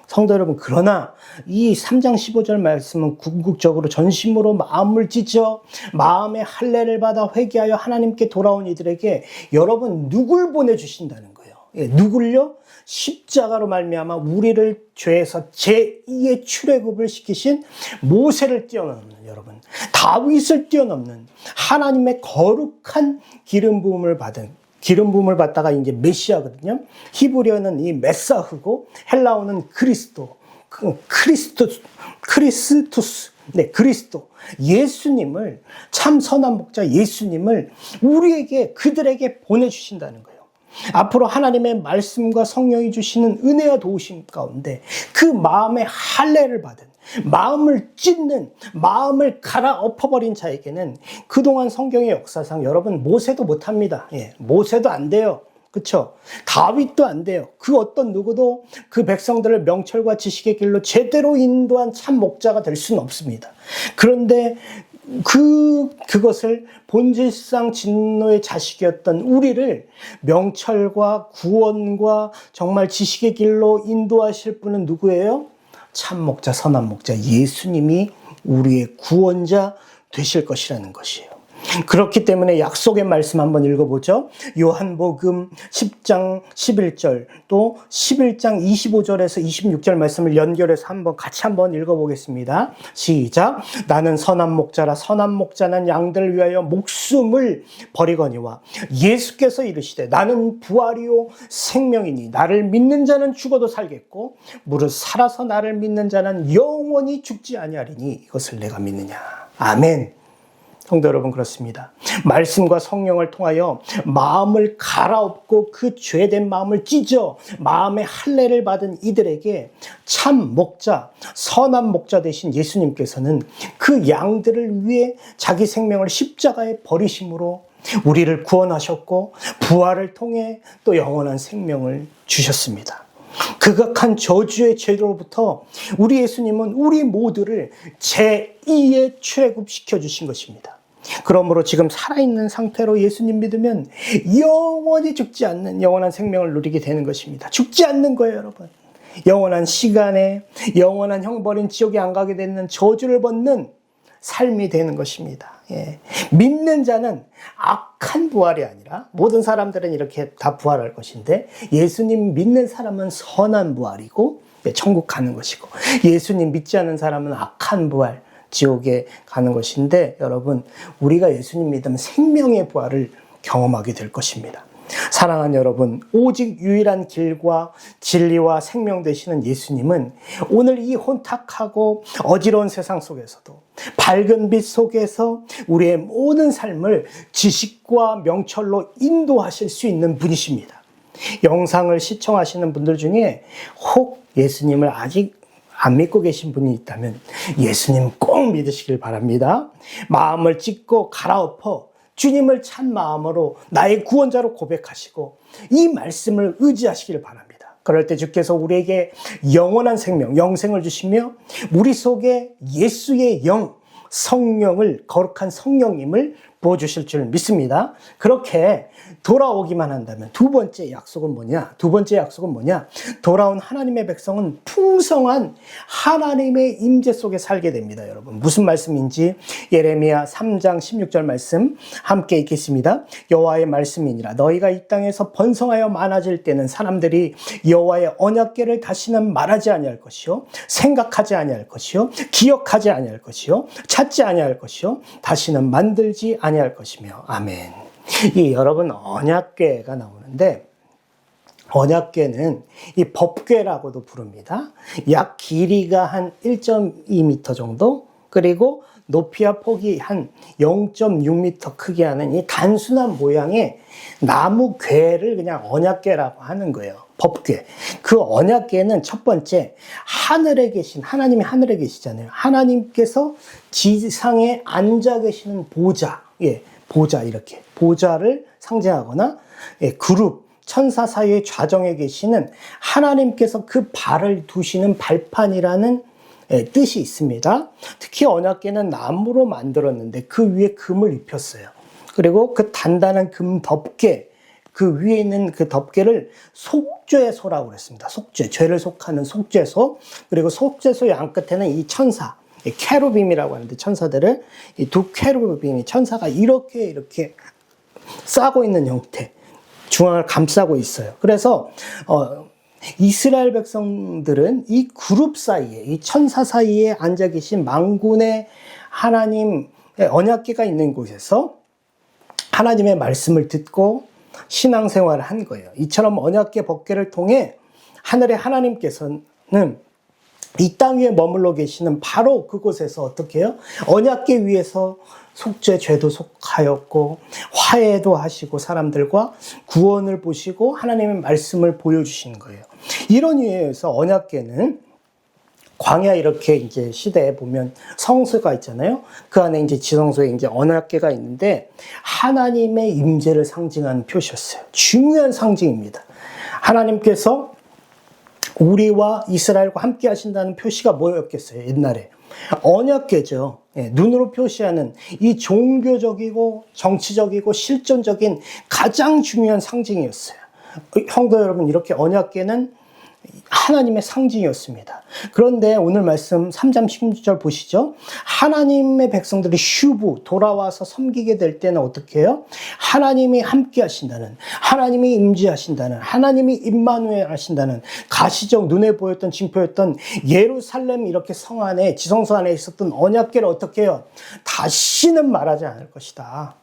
성도 여러분, 그러나 이 3장 15절 말씀은 궁극적으로 전심으로 마음을 찢어 마음의 할례를 받아 회개하여 하나님께 돌아온 이들에게 여러분 누굴 보내주신다는 거예요. 누굴요? 십자가로 말미암아 우리를 죄에서 제2의 출애굽을 시키신 모세를 뛰어넘는, 여러분 다윗을 뛰어넘는 하나님의 거룩한 기름 부음을 받다가 이제 메시아거든요. 히브리어는 이 메사흐고 헬라어는 크리스투스. 네, 그리스도. 예수님을, 참 선한 목자 예수님을 그들에게 보내주신다는 거예요. 앞으로 하나님의 말씀과 성령이 주시는 은혜와 도우심 가운데 그 마음의 할례를 받은, 마음을 찢는, 마음을 갈아엎어버린 자에게는 그동안 성경의 역사상 여러분 모세도 못합니다. 모세도 안 돼요. 그렇죠? 다윗도 안 돼요. 그 어떤 누구도 그 백성들을 명철과 지식의 길로 제대로 인도한 참 목자가 될 수는 없습니다. 그런데 그것을 본질상 진노의 자식이었던 우리를 명철과 구원과 정말 지식의 길로 인도하실 분은 누구예요? 참 목자, 선한 목자 예수님이 우리의 구원자 되실 것이라는 것이에요. 그렇기 때문에 약속의 말씀 한번 읽어보죠. 요한복음 10장 11절 또 11장 25절에서 26절 말씀을 연결해서 같이 한번 읽어보겠습니다. 시작. 나는 선한 목자라 선한 목자는 양들을 위하여 목숨을 버리거니와 예수께서 이르시되 나는 부활이요 생명이니 나를 믿는 자는 죽어도 살겠고 무릇 살아서 나를 믿는 자는 영원히 죽지 아니하리니 이것을 내가 믿느냐. 아멘. 성도 여러분, 그렇습니다. 말씀과 성령을 통하여 마음을 갈아엎고 그 죄된 마음을 찢어 마음의 할례를 받은 이들에게 참 목자, 선한 목자 되신 예수님께서는 그 양들을 위해 자기 생명을 십자가에 버리심으로 우리를 구원하셨고 부활을 통해 또 영원한 생명을 주셨습니다. 극악한 저주의 죄로부터 우리 예수님은 우리 모두를 제2의 출애굽시켜 주신 것입니다. 그러므로 지금 살아있는 상태로 예수님 믿으면 영원히 죽지 않는 영원한 생명을 누리게 되는 것입니다. 죽지 않는 거예요, 여러분. 영원한 시간에 영원한 형벌인 지옥에 안 가게 되는 저주를 벗는 삶이 되는 것입니다. 믿는 자는 악한 부활이 아니라 모든 사람들은 이렇게 다 부활할 것인데 예수님 믿는 사람은 선한 부활이고 천국 가는 것이고 예수님 믿지 않는 사람은 악한 부활, 지옥에 가는 것인데 여러분 우리가 예수님 믿으면 생명의 부활을 경험하게 될 것입니다. 사랑하는 여러분, 오직 유일한 길과 진리와 생명 되시는 예수님은 오늘 이 혼탁하고 어지러운 세상 속에서도 밝은 빛 속에서 우리의 모든 삶을 지식과 명철로 인도하실 수 있는 분이십니다. 영상을 시청하시는 분들 중에 혹 예수님을 아직 안 믿고 계신 분이 있다면 예수님 꼭 믿으시길 바랍니다. 마음을 찢고 갈아엎어 주님을 찬 마음으로 나의 구원자로 고백하시고 이 말씀을 의지하시길 바랍니다. 그럴 때 주께서 우리에게 영원한 생명, 영생을 주시며 우리 속에 예수의 영, 성령을, 거룩한 성령님을 부어주실 줄 믿습니다. 그렇게 돌아오기만 한다면 두 번째 약속은 뭐냐? 돌아온 하나님의 백성은 풍성한 하나님의 임재 속에 살게 됩니다. 여러분 무슨 말씀인지 예레미야 3장 16절 말씀 함께 읽겠습니다. 여호와의 말씀이니라 너희가 이 땅에서 번성하여 많아질 때는 사람들이 여호와의 언약궤를 다시는 말하지 아니할 것이요 생각하지 아니할 것이요 기억하지 아니할 것이요 찾지 아니할 것이요 다시는 만들지 아니할 것이며 아멘. 이 여러분 언약궤가 나오는데 언약궤는 이 법궤라고도 부릅니다. 약 길이가 한 1.2m 정도 그리고 높이와 폭이 한 0.6m 크게 하는 이 단순한 모양의 나무 궤를 그냥 언약궤라고 하는 거예요. 법궤. 그 언약궤는 첫 번째 하늘에 계신 하나님이 하늘에 계시잖아요. 하나님께서 지상에 앉아 계시는 보좌, 보좌 이렇게 보좌를 상징하거나 그룹 천사 사이의 좌정에 계시는 하나님께서 그 발을 두시는 발판이라는 뜻이 있습니다. 특히 언약궤는 나무로 만들었는데 그 위에 금을 입혔어요. 그리고 그 단단한 금 덮개, 그 위에 있는 그 덮개를 속죄소라고 그랬습니다. 속죄, 죄를 속하는 속죄소. 그리고 속죄소 양 끝에는 이 천사, 케루빔이라고 하는데 천사들을 이 두 케루빔이 천사가 이렇게 싸고 있는 형태, 중앙을 감싸고 있어요. 그래서 이스라엘 백성들은 이 그룹 사이에, 이 천사 사이에 앉아 계신 만군의 하나님의 언약궤가 있는 곳에서 하나님의 말씀을 듣고 신앙생활을 한 거예요. 이처럼 언약궤 법궤를 통해 하늘의 하나님께서는 이 땅 위에 머물러 계시는 바로 그곳에서 어떻게 해요? 언약궤 위에서 속죄, 죄도 속하였고 화해도 하시고 사람들과 구원을 보시고 하나님의 말씀을 보여주시는 거예요. 이런 이유에서 언약궤는 광야 이렇게 이제 시대에 보면 성소가 있잖아요. 그 안에 이제 지성소에 이제 언약궤가 있는데 하나님의 임재를 상징하는 표시였어요. 중요한 상징입니다. 하나님께서 우리와 이스라엘과 함께 하신다는 표시가 뭐였겠어요? 옛날에 언약궤죠. 눈으로 표시하는 이 종교적이고 정치적이고 실존적인 가장 중요한 상징이었어요. 형도 여러분, 이렇게 언약궤는 하나님의 상징이었습니다. 그런데 오늘 말씀 3장 16절 보시죠. 하나님의 백성들이 슈브 돌아와서 섬기게 될 때는 어떻게 해요? 하나님이 함께 하신다는, 하나님이 임재하신다는, 하나님이 임마누엘 하신다는 가시적 눈에 보였던 징표였던 예루살렘 이렇게 성 안에, 지성소 안에 있었던 언약궤를 어떻게 해요? 다시는 말하지 않을 것이다.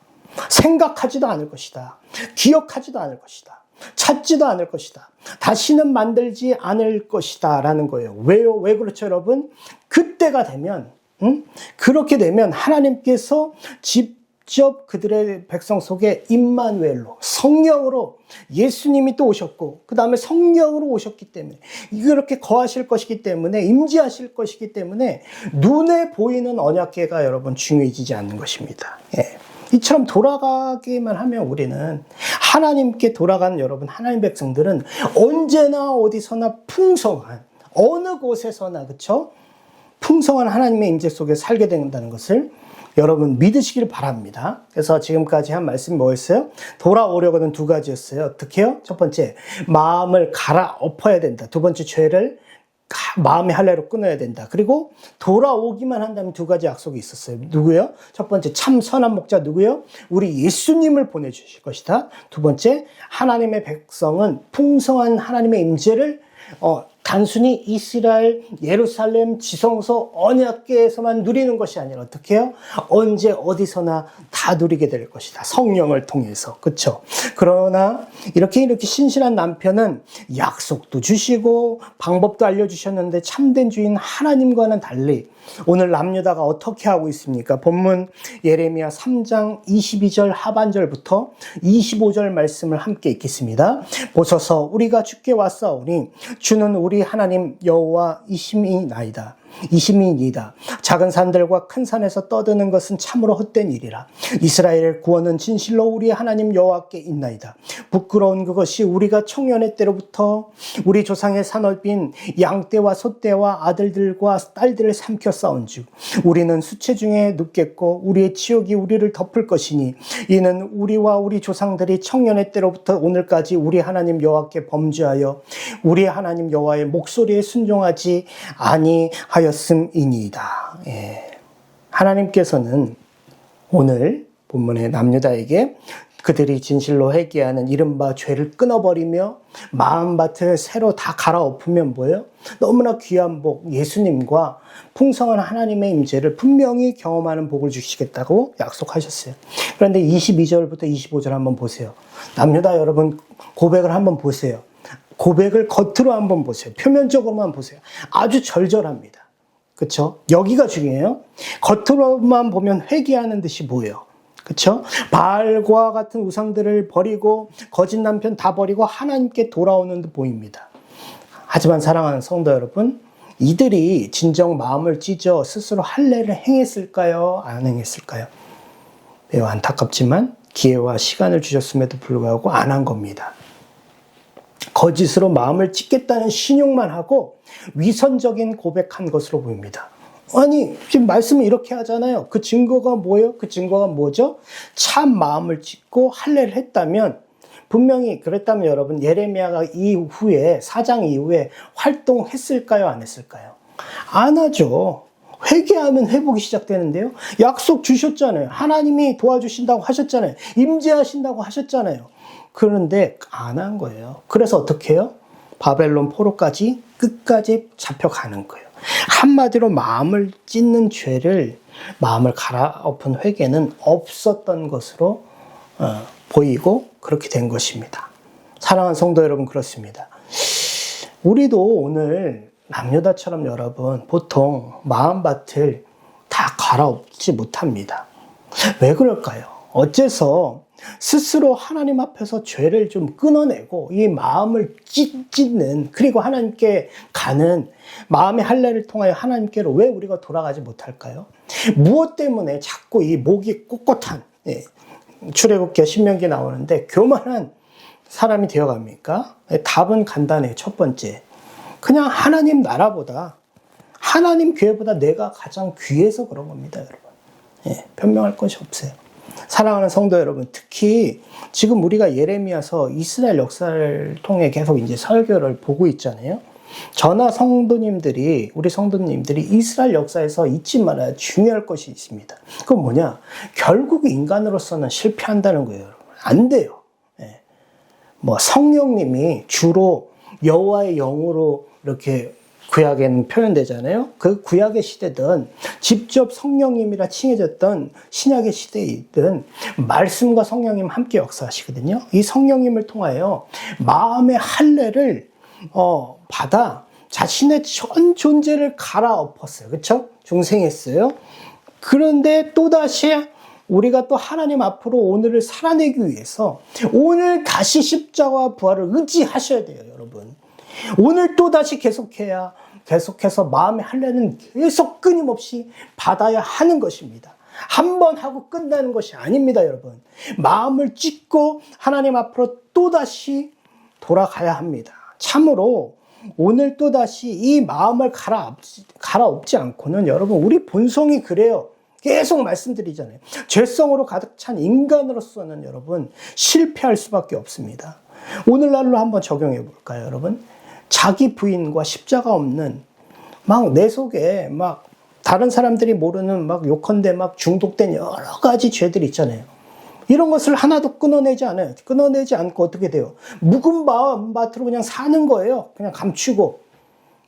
생각하지도 않을 것이다. 기억하지도 않을 것이다. 찾지도 않을 것이다. 다시는 만들지 않을 것이다 라는 거예요. 왜요? 왜 그렇죠, 여러분? 그때가 되면, 그렇게 되면 하나님께서 직접 그들의 백성 속에 임마누엘로, 성령으로 예수님이 또 오셨고, 그 다음에 성령으로 오셨기 때문에, 이렇게 거하실 것이기 때문에, 임재하실 것이기 때문에 눈에 보이는 언약궤가 여러분 중요해지지 않는 것입니다. 예. 이처럼 돌아가기만 하면 우리는 하나님께 돌아가는 여러분, 하나님 백성들은 언제나 어디서나 풍성한, 어느 곳에서나, 그쵸? 풍성한 하나님의 임재 속에 살게 된다는 것을 여러분 믿으시길 바랍니다. 그래서 지금까지 한 말씀이 뭐였어요? 돌아오려고는 두 가지였어요. 어떻게 해요? 첫 번째, 마음을 갈아엎어야 된다. 두 번째, 죄를 마음의 할례로 끊어야 된다. 그리고 돌아오기만 한다면 두 가지 약속이 있었어요. 누구요? 첫 번째, 참 선한 목자 누구요? 우리 예수님을 보내주실 것이다. 두 번째, 하나님의 백성은 풍성한 하나님의 임재를 단순히 이스라엘, 예루살렘, 지성소, 언약궤에서만 누리는 것이 아니라 어떻게 해요? 언제 어디서나 다 누리게 될 것이다. 성령을 통해서. 그렇죠? 그러나 이렇게 신실한 남편은 약속도 주시고 방법도 알려주셨는데 참된 주인 하나님과는 달리 오늘 남유다가 어떻게 하고 있습니까? 본문 예레미야 3장 22절 하반절부터 25절 말씀을 함께 읽겠습니다. 보소서, 우리가 주께 왔사오니 주는 우리 하나님 여호와이심이나이다. 이심이니이다. 작은 산들과 큰 산에서 떠드는 것은 참으로 헛된 일이라. 이스라엘의 구원은 진실로 우리 하나님 여호와께 있나이다. 부끄러운 그것이 우리가 청년의 때로부터 우리 조상의 사넓인 양떼와 소떼와 아들들과 딸들을 삼켜 싸운즉 우리는 수채 중에 눕겠고 우리의 치욕이 우리를 덮을 것이니 이는 우리와 우리 조상들이 청년의 때로부터 오늘까지 우리 하나님 여호와께 범죄하여 우리 하나님 여호와의 목소리에 순종하지 아니하였음이니이다. 예. 하나님께서는 오늘 본문의 남유다에게 그들이 진실로 회개하는 이른바 죄를 끊어버리며 마음밭을 새로 다 갈아엎으면 뭐예요? 너무나 귀한 복, 예수님과 풍성한 하나님의 임재를 분명히 경험하는 복을 주시겠다고 약속하셨어요. 그런데 22절부터 25절 한번 보세요. 남유다 여러분 고백을 한번 보세요. 고백을 겉으로 한번 보세요. 표면적으로만 보세요. 아주 절절합니다. 그렇죠? 여기가 중요해요. 겉으로만 보면 회개하는 듯이 보여요. 그렇죠? 바알과 같은 우상들을 버리고 거짓 남편 다 버리고 하나님께 돌아오는 듯 보입니다. 하지만 사랑하는 성도 여러분, 이들이 진정 마음을 찢어 스스로 할례를 행했을까요? 안 행했을까요? 매우 안타깝지만 기회와 시간을 주셨음에도 불구하고 안 한 겁니다. 거짓으로 마음을 찢겠다는 신용만 하고 위선적인 고백한 것으로 보입니다. 아니, 지금 말씀을 이렇게 하잖아요. 그 증거가 뭐예요? 그 증거가 뭐죠? 참 마음을 찢고 할례를 했다면, 분명히 그랬다면 여러분, 예레미야가 이후에, 4장 이후에 활동했을까요? 안 했을까요? 안 하죠. 회개하면 회복이 시작되는데요. 약속 주셨잖아요. 하나님이 도와주신다고 하셨잖아요. 임재하신다고 하셨잖아요. 그런데 안 한 거예요. 그래서 어떻게 해요? 바벨론 포로까지 끝까지 잡혀가는 거예요. 한마디로 마음을 찢는 죄를, 마음을 갈아엎은 회개는 없었던 것으로 보이고 그렇게 된 것입니다. 사랑하는 성도 여러분, 그렇습니다. 우리도 오늘 남유다처럼 여러분 보통 마음밭을 다 갈아엎지 못합니다. 왜 그럴까요? 어째서 스스로 하나님 앞에서 죄를 좀 끊어내고 이 마음을 찢는, 그리고 하나님께 가는 마음의 할례를 통하여 하나님께로 왜 우리가 돌아가지 못할까요? 무엇 때문에 자꾸 이 목이 꼿꼿한, 출애굽기와 신명기 나오는데 교만한 사람이 되어갑니까? 답은 간단해요. 첫 번째, 그냥 하나님 나라보다, 하나님 교회보다 내가 가장 귀해서 그런 겁니다, 여러분. 변명할 것이 없어요. 사랑하는 성도 여러분, 특히 지금 우리가 예레미야서 이스라엘 역사를 통해 계속 이제 설교를 보고 있잖아요. 저나 성도님들이, 우리 성도님들이 이스라엘 역사에서 잊지 말아야 중요할 것이 있습니다. 그건 뭐냐? 결국 인간으로서는 실패한다는 거예요, 여러분. 안 돼요. 뭐 성령님이 주로 여호와의 영으로 이렇게 구약에는 표현되잖아요. 그 구약의 시대든 직접 성령님이라 칭해졌던 신약의 시대이든 말씀과 성령님 함께 역사하시거든요. 이 성령님을 통하여 마음의 할례를 받아 자신의 전 존재를 갈아엎었어요. 그렇죠? 중생했어요. 그런데 또다시 우리가 또 하나님 앞으로 오늘을 살아내기 위해서 오늘 다시 십자가와 부활을 의지하셔야 돼요, 여러분. 오늘 또다시 계속해서 마음의 할례는 계속 끊임없이 받아야 하는 것입니다. 한 번 하고 끝나는 것이 아닙니다, 여러분. 마음을 찢고 하나님 앞으로 또다시 돌아가야 합니다. 참으로 오늘 또다시 이 마음을 갈아엎지 않고는 여러분, 우리 본성이 그래요. 계속 말씀드리잖아요. 죄성으로 가득 찬 인간으로서는 여러분 실패할 수밖에 없습니다. 오늘날로 한번 적용해 볼까요, 여러분? 자기 부인과 십자가 없는, 막 내 속에 막 다른 사람들이 모르는 막 요컨대 막 중독된 여러 가지 죄들 있잖아요. 이런 것을 하나도 끊어내지 않아요. 끊어내지 않고 어떻게 돼요? 묵은 마음밭으로 그냥 사는 거예요. 그냥 감추고.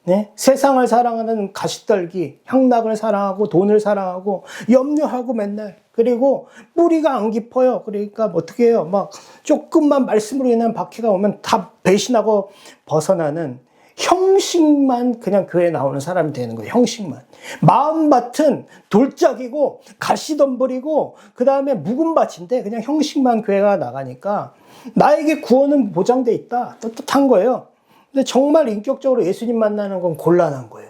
네? 세상을 사랑하는 가시떨기, 향락을 사랑하고 돈을 사랑하고 염려하고 맨날, 그리고 뿌리가 안 깊어요. 그러니까 어떻게 해요? 막 조금만 말씀으로 인한 박해가 오면 다 배신하고 벗어나는, 형식만 그냥 교회에 나오는 사람이 되는 거예요. 형식만. 마음밭은 돌짝이고 가시덤불이고 그 다음에 묵은 밭인데 그냥 형식만 교회가 나가니까 나에게 구원은 보장돼 있다, 떳떳한 거예요. 근데 정말 인격적으로 예수님 만나는 건 곤란한 거예요.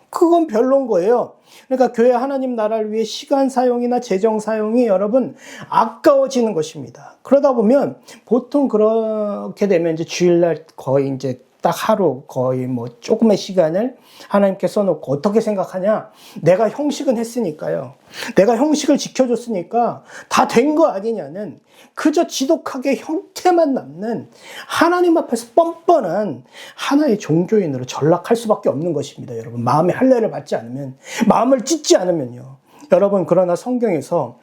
그건 별론 거예요. 그러니까 교회 하나님 나라를 위해 시간 사용이나 재정 사용이 여러분 아까워지는 것입니다. 그러다 보면 보통 그렇게 되면 이제 주일날 거의 이제 딱 하루 거의 뭐 조금의 시간을 하나님께 써놓고 어떻게 생각하냐? 내가 형식은 했으니까요. 내가 형식을 지켜줬으니까 다 된 거 아니냐는, 그저 지독하게 형태만 남는 하나님 앞에서 뻔뻔한 하나의 종교인으로 전락할 수밖에 없는 것입니다. 여러분, 마음의 할례를 받지 않으면, 마음을 찢지 않으면요. 여러분, 그러나 성경에서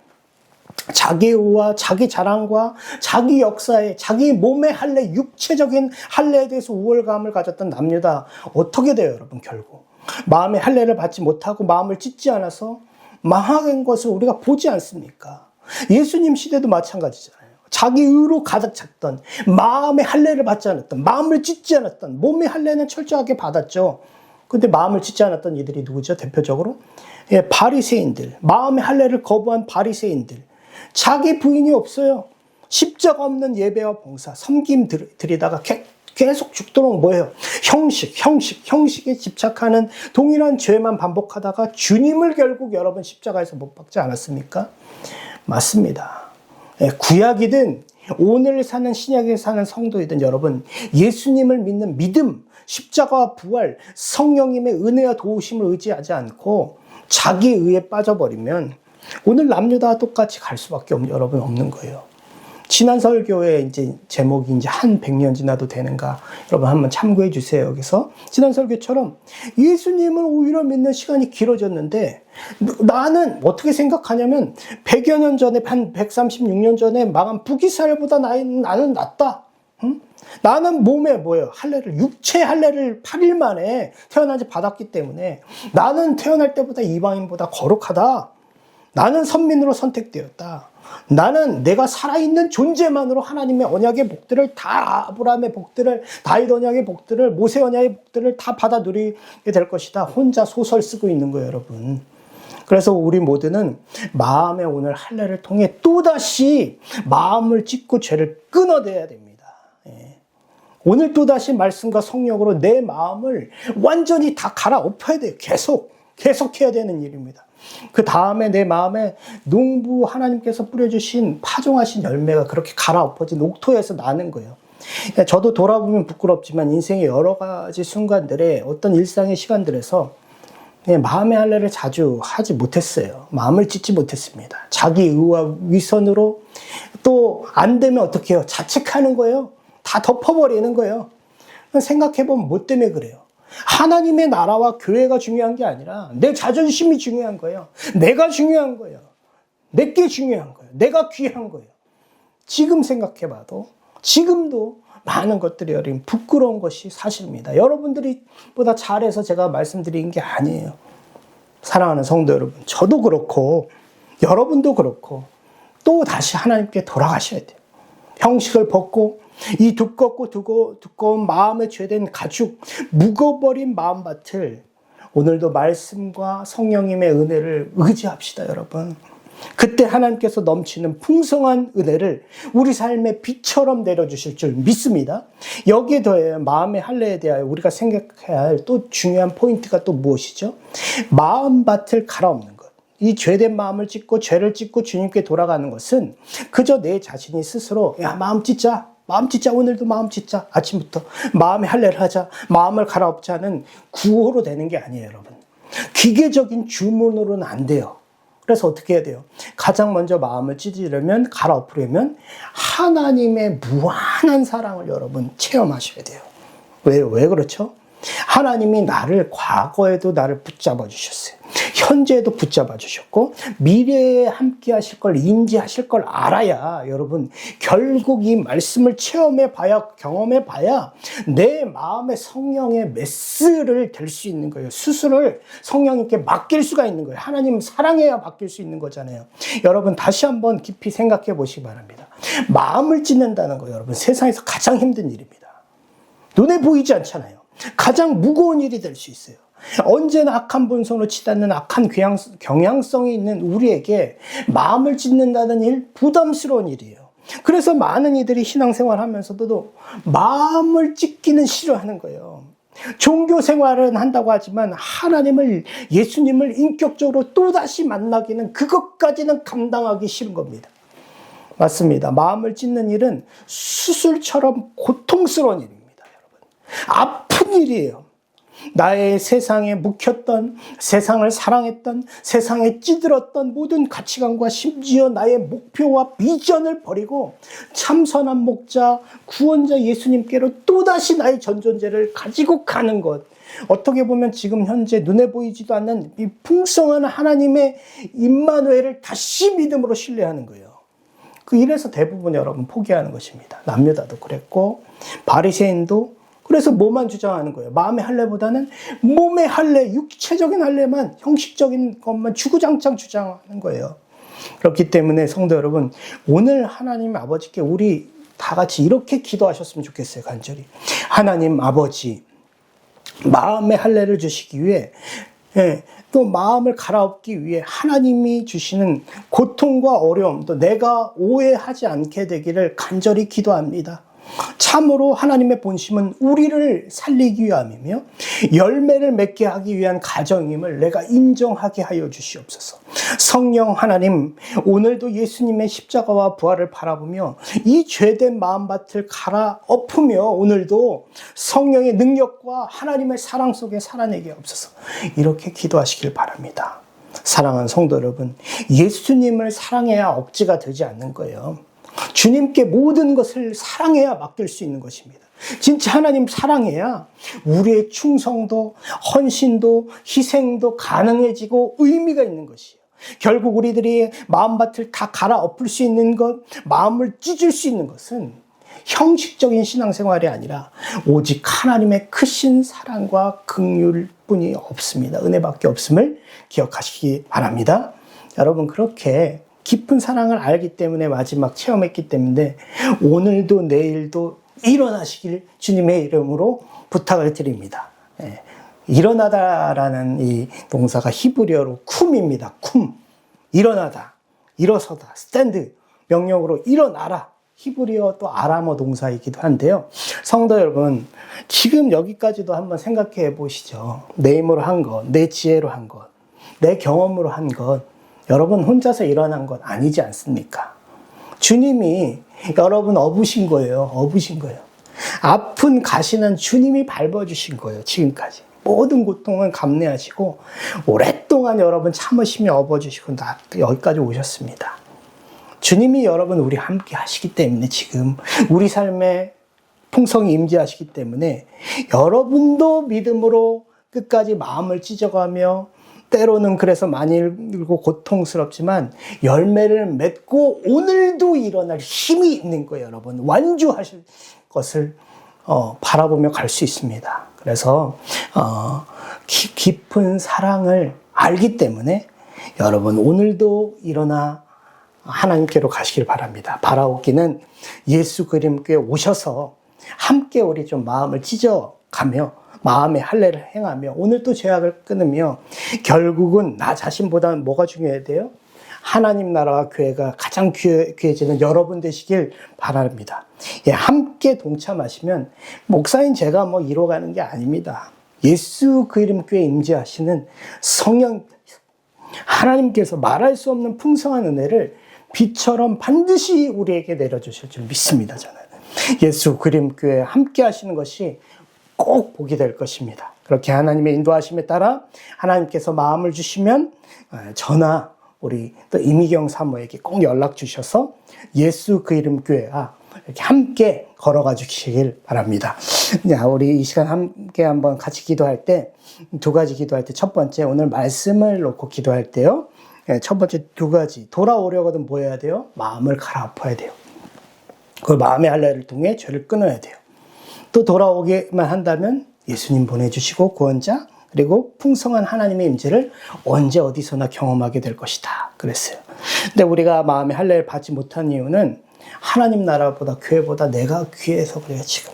자기 의와 자기 자랑과 자기 역사에, 자기 몸의 할례, 육체적인 할례에 대해서 우월감을 가졌던 남유다 어떻게 돼요, 여러분? 결국 마음의 할례를 받지 못하고 마음을 찢지 않아서 망하는 것을 우리가 보지 않습니까? 예수님 시대도 마찬가지잖아요. 자기 의로 가득 찼던, 마음의 할례를 받지 않았던, 마음을 찢지 않았던, 몸의 할례는 철저하게 받았죠. 근데 마음을 찢지 않았던 이들이 누구죠? 대표적으로 바리새인들, 마음의 할례를 거부한 바리새인들. 자기 부인이 없어요. 십자가 없는 예배와 봉사, 섬김 드리다가 계속 죽도록 뭐예요? 형식에 집착하는 동일한 죄만 반복하다가 주님을 결국 여러분 십자가에서 못 박지 않았습니까? 맞습니다. 구약이든 오늘 사는 신약에 사는 성도이든 여러분, 예수님을 믿는 믿음, 십자가와 부활, 성령님의 은혜와 도우심을 의지하지 않고 자기 의에 빠져버리면 오늘 남녀다 똑같이 갈 수밖에 여러분 없는 거예요. 지난 설교에 이제 제목이 이제 한 100년 지나도 되는가, 여러분 한번 참고해 주세요. 여기서 지난 설교처럼 예수님을 오히려 믿는 시간이 길어졌는데 나는 어떻게 생각하냐면 100여 년 전에, 한 136년 전에 망한 북이스라엘보다 나는 낫다. 응? 나는 몸에 뭐예요? 육체 할례를 8일 만에 태어난 지 받았기 때문에 나는 태어날 때보다 이방인보다 거룩하다. 나는 선민으로 선택되었다. 나는 내가 살아있는 존재만으로 하나님의 언약의 복들을 다, 아브라함의 복들을, 다윗 언약의 복들을, 모세 언약의 복들을 다 받아 누리게 될 것이다. 혼자 소설 쓰고 있는 거예요, 여러분. 그래서 우리 모두는 마음의 오늘 할례를 통해 또다시 마음을 찢고 죄를 끊어내야 됩니다. 오늘 또다시 말씀과 성령으로 내 마음을 완전히 다 갈아엎어야 돼요. 계속해야 되는 일입니다. 그 다음에 내 마음에 농부 하나님께서 뿌려주신 파종하신 열매가 그렇게 갈아엎어진 옥토에서 나는 거예요. 그러니까 저도 돌아보면 부끄럽지만 인생의 여러 가지 순간들에 어떤 일상의 시간들에서 마음의 할례를 자주 하지 못했어요. 마음을 찢지 못했습니다. 자기 의와 위선으로 또 안 되면 어떻게 해요? 자책하는 거예요. 다 덮어버리는 거예요. 생각해보면 뭐 때문에 그래요? 하나님의 나라와 교회가 중요한 게 아니라 내 자존심이 중요한 거예요. 내가 중요한 거예요. 내게 중요한 거예요. 내가 귀한 거예요. 지금 생각해봐도 지금도 많은 것들이 여러분 부끄러운 것이 사실입니다. 여러분들이 보다 잘해서 제가 말씀드린 게 아니에요. 사랑하는 성도 여러분, 저도 그렇고 여러분도 그렇고 또 다시 하나님께 돌아가셔야 돼요. 형식을 벗고 이 두꺼운 마음에 죄된 가죽, 묵어버린 마음밭을 오늘도 말씀과 성령님의 은혜를 의지합시다, 여러분. 그때 하나님께서 넘치는 풍성한 은혜를 우리 삶의 빛처럼 내려주실 줄 믿습니다. 여기에 더해 마음의 할례에 대하여 우리가 생각해야 할 또 중요한 포인트가 또 무엇이죠? 마음밭을 갈아엎는 것. 이 죄된 마음을 찢고 죄를 찢고 주님께 돌아가는 것은 그저 내 자신이 스스로 마음 찢자, 오늘도 마음 찢자, 아침부터 마음의 할례를 하자, 마음을 갈아엎자는 구호로 되는 게 아니에요, 여러분. 기계적인 주문으로는 안 돼요. 그래서 어떻게 해야 돼요? 가장 먼저 마음을 찢으려면, 갈아엎으려면 하나님의 무한한 사랑을 여러분 체험하셔야 돼요. 왜 그렇죠? 하나님이 과거에도 나를 붙잡아 주셨어요. 현재에도 붙잡아 주셨고 미래에 함께 하실 걸 인지하실 걸 알아야 여러분 결국 이 말씀을 체험해 봐야, 경험해 봐야 내 마음의 성령의 메스를 될 수 있는 거예요. 수술을 성령님께 맡길 수가 있는 거예요. 하나님 사랑해야 맡길 수 있는 거잖아요. 여러분 다시 한번 깊이 생각해 보시기 바랍니다. 마음을 찢는다는 거 여러분 세상에서 가장 힘든 일입니다. 눈에 보이지 않잖아요. 가장 무거운 일이 될 수 있어요. 언제나 악한 본성으로 치닫는 악한 경향성이 있는 우리에게 마음을 찢는다는 일, 부담스러운 일이에요. 그래서 많은 이들이 신앙생활 하면서도 마음을 찢기는 싫어하는 거예요. 종교 생활은 한다고 하지만 하나님을, 예수님을 인격적으로 또다시 만나기는, 그것까지는 감당하기 싫은 겁니다. 맞습니다. 마음을 찢는 일은 수술처럼 고통스러운 일입니다, 여러분. 아픈 일이에요. 나의 세상에 묵혔던, 세상을 사랑했던, 세상에 찌들었던 모든 가치관과 심지어 나의 목표와 비전을 버리고 참선한 목자, 구원자 예수님께로 또다시 나의 전존재를 가지고 가는 것. 어떻게 보면 지금 현재 눈에 보이지도 않는 이 풍성한 하나님의 임마누엘을 다시 믿음으로 신뢰하는 거예요. 그 일에서 대부분 여러분 포기하는 것입니다. 남유다도 그랬고 바리새인도 그래서 뭐만 주장하는 거예요? 마음의 할례보다는 몸의 할례, 육체적인 할례만, 형식적인 것만 주구장창 주장하는 거예요. 그렇기 때문에 성도 여러분, 오늘 하나님 아버지께 우리 다 같이 이렇게 기도하셨으면 좋겠어요, 간절히. 하나님 아버지, 마음의 할례를 주시기 위해, 또 마음을 갈아엎기 위해 하나님이 주시는 고통과 어려움도 내가 오해하지 않게 되기를 간절히 기도합니다. 참으로 하나님의 본심은 우리를 살리기 위함이며 열매를 맺게 하기 위한 가정임을 내가 인정하게 하여 주시옵소서. 성령 하나님, 오늘도 예수님의 십자가와 부활을 바라보며 이 죄된 마음밭을 갈아엎으며 오늘도 성령의 능력과 하나님의 사랑 속에 살아내게 없어서 이렇게 기도하시길 바랍니다. 사랑하는 성도 여러분, 예수님을 사랑해야 억지가 되지 않는 거예요. 주님께 모든 것을 사랑해야 맡길 수 있는 것입니다. 진짜 하나님 사랑해야 우리의 충성도, 헌신도, 희생도 가능해지고 의미가 있는 것이에요. 결국 우리들이 마음밭을 다 갈아엎을 수 있는 것, 마음을 찢을 수 있는 것은 형식적인 신앙생활이 아니라 오직 하나님의 크신 사랑과 긍휼뿐이 없습니다. 은혜밖에 없음을 기억하시기 바랍니다. 여러분, 그렇게 깊은 사랑을 알기 때문에 마지막 체험했기 때문에 오늘도 내일도 일어나시길 주님의 이름으로 부탁을 드립니다. 일어나다라는 이 동사가 히브리어로 쿰입니다. 쿰. 일어나다, 일어서다, 스탠드. 명령으로 일어나라. 히브리어 또 아람어 동사이기도 한데요. 성도 여러분, 지금 여기까지도 한번 생각해 보시죠. 내 힘으로 한 것, 내 지혜로 한 것, 내 경험으로 한 것, 여러분 혼자서 일어난 것 아니지 않습니까? 주님이 여러분 업으신 거예요. 업으신 거예요. 아픈 가시는 주님이 밟아주신 거예요. 지금까지. 모든 고통은 감내하시고 오랫동안 여러분 참으시며 업어주시고 여기까지 오셨습니다. 주님이 여러분 우리 함께 하시기 때문에 지금 우리 삶에 풍성히 임재하시기 때문에 여러분도 믿음으로 끝까지 마음을 찢어가며 때로는 그래서 많이 힘들고 고통스럽지만 열매를 맺고 오늘도 일어날 힘이 있는 거예요. 여러분 완주하실 것을 바라보며 갈 수 있습니다. 그래서 깊은 사랑을 알기 때문에 여러분 오늘도 일어나 하나님께로 가시길 바랍니다. 바라옵기는 예수 그리스도께 오셔서 함께 우리 좀 마음을 찢어가며 마음의 할례를 행하며 오늘 또 죄악을 끊으며 결국은 나 자신보다는 뭐가 중요해야 돼요? 하나님 나라와 교회가 가장 귀해지는 여러분 되시길 바랍니다. 예, 함께 동참하시면 목사인 제가 뭐 이뤄가는 게 아닙니다. 예수 그리스도께 임재하시는 성령 하나님께서 말할 수 없는 풍성한 은혜를 비처럼 반드시 우리에게 내려주실 줄 믿습니다. 저는 예수 그리스도께 함께 하시는 것이 꼭 복이 될 것입니다. 그렇게 하나님의 인도하심에 따라 하나님께서 마음을 주시면 저나 우리 또 이미경 사모에게 꼭 연락 주셔서 예수 그리스도교회와 이렇게 함께 걸어가 주시길 바랍니다. 우리 이 시간 함께 한번 같이 기도할 때 두 가지 기도할 때 첫 번째 오늘 말씀을 놓고 기도할 때요. 첫 번째 두 가지 돌아오려거든 뭐 해야 돼요? 마음을 갈아엎어야 돼요. 그 마음의 할례를 통해 죄를 끊어야 돼요. 또 돌아오기만 한다면 예수님 보내주시고 구원자 그리고 풍성한 하나님의 임재를 언제 어디서나 경험하게 될 것이다 그랬어요. 근데 우리가 마음의 할례를 받지 못한 이유는 하나님 나라보다 교회보다 내가 귀해서 그래요 지금.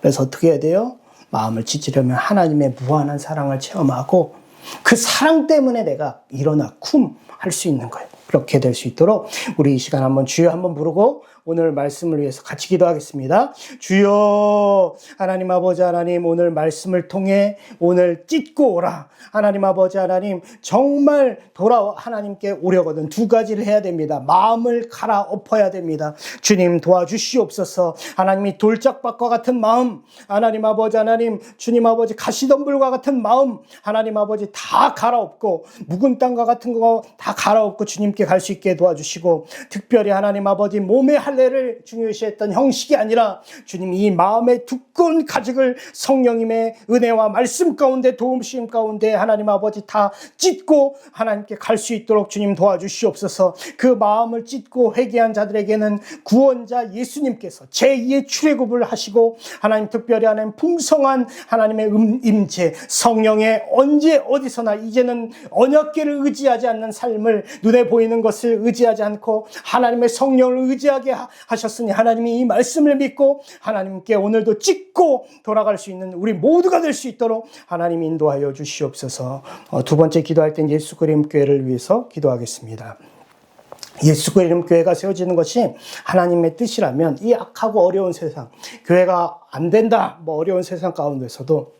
그래서 어떻게 해야 돼요? 마음을 찢으려면 하나님의 무한한 사랑을 체험하고 그 사랑 때문에 내가 일어나 할 수 있는 거예요. 그렇게 될 수 있도록 우리 이 시간 한번 주여 한번 부르고 오늘 말씀을 위해서 같이 기도하겠습니다. 주여 하나님 아버지 하나님 오늘 말씀을 통해 오늘 찢고 오라. 하나님 아버지 하나님 정말 돌아와 하나님께 오려거든 두 가지를 해야 됩니다. 마음을 갈아엎어야 됩니다. 주님 도와주시옵소서. 하나님이 돌짝밭과 같은 마음 하나님 아버지 하나님 주님 아버지 가시덤불과 같은 마음 하나님 아버지 다 갈아엎고 묵은 땅과 같은 거 다 갈아엎고 주님께 갈 수 있게 도와주시고 특별히 하나님 아버지 몸의 할례를 중요시했던 형식이 아니라 주님 이 마음의 두꺼운 가죽을 성령님의 은혜와 말씀 가운데 도움심 가운데 하나님 아버지 다 찢고 하나님께 갈 수 있도록 주님 도와주시옵소서. 그 마음을 찢고 회개한 자들에게는 구원자 예수님께서 제2의 출애굽을 하시고 하나님 특별히 하나님 풍성한 하나님의 임재 성령의 언제 어디서나 이제는 언약궤를 의지하지 않는 삶을 눈에 보이는 것을 의지하지 않고 하나님의 성령을 의지하게 하셨으니 하나님이 이 말씀을 믿고 하나님께 오늘도 찢고 돌아갈 수 있는 우리 모두가 될 수 있도록 하나님 인도하여 주시옵소서. 두 번째 기도할 땐 예수 그리스도 교회를 위해서 기도하겠습니다. 예수 그리스도 교회가 세워지는 것이 하나님의 뜻이라면 이 악하고 어려운 세상, 교회가 안 된다, 어려운 세상 가운데서도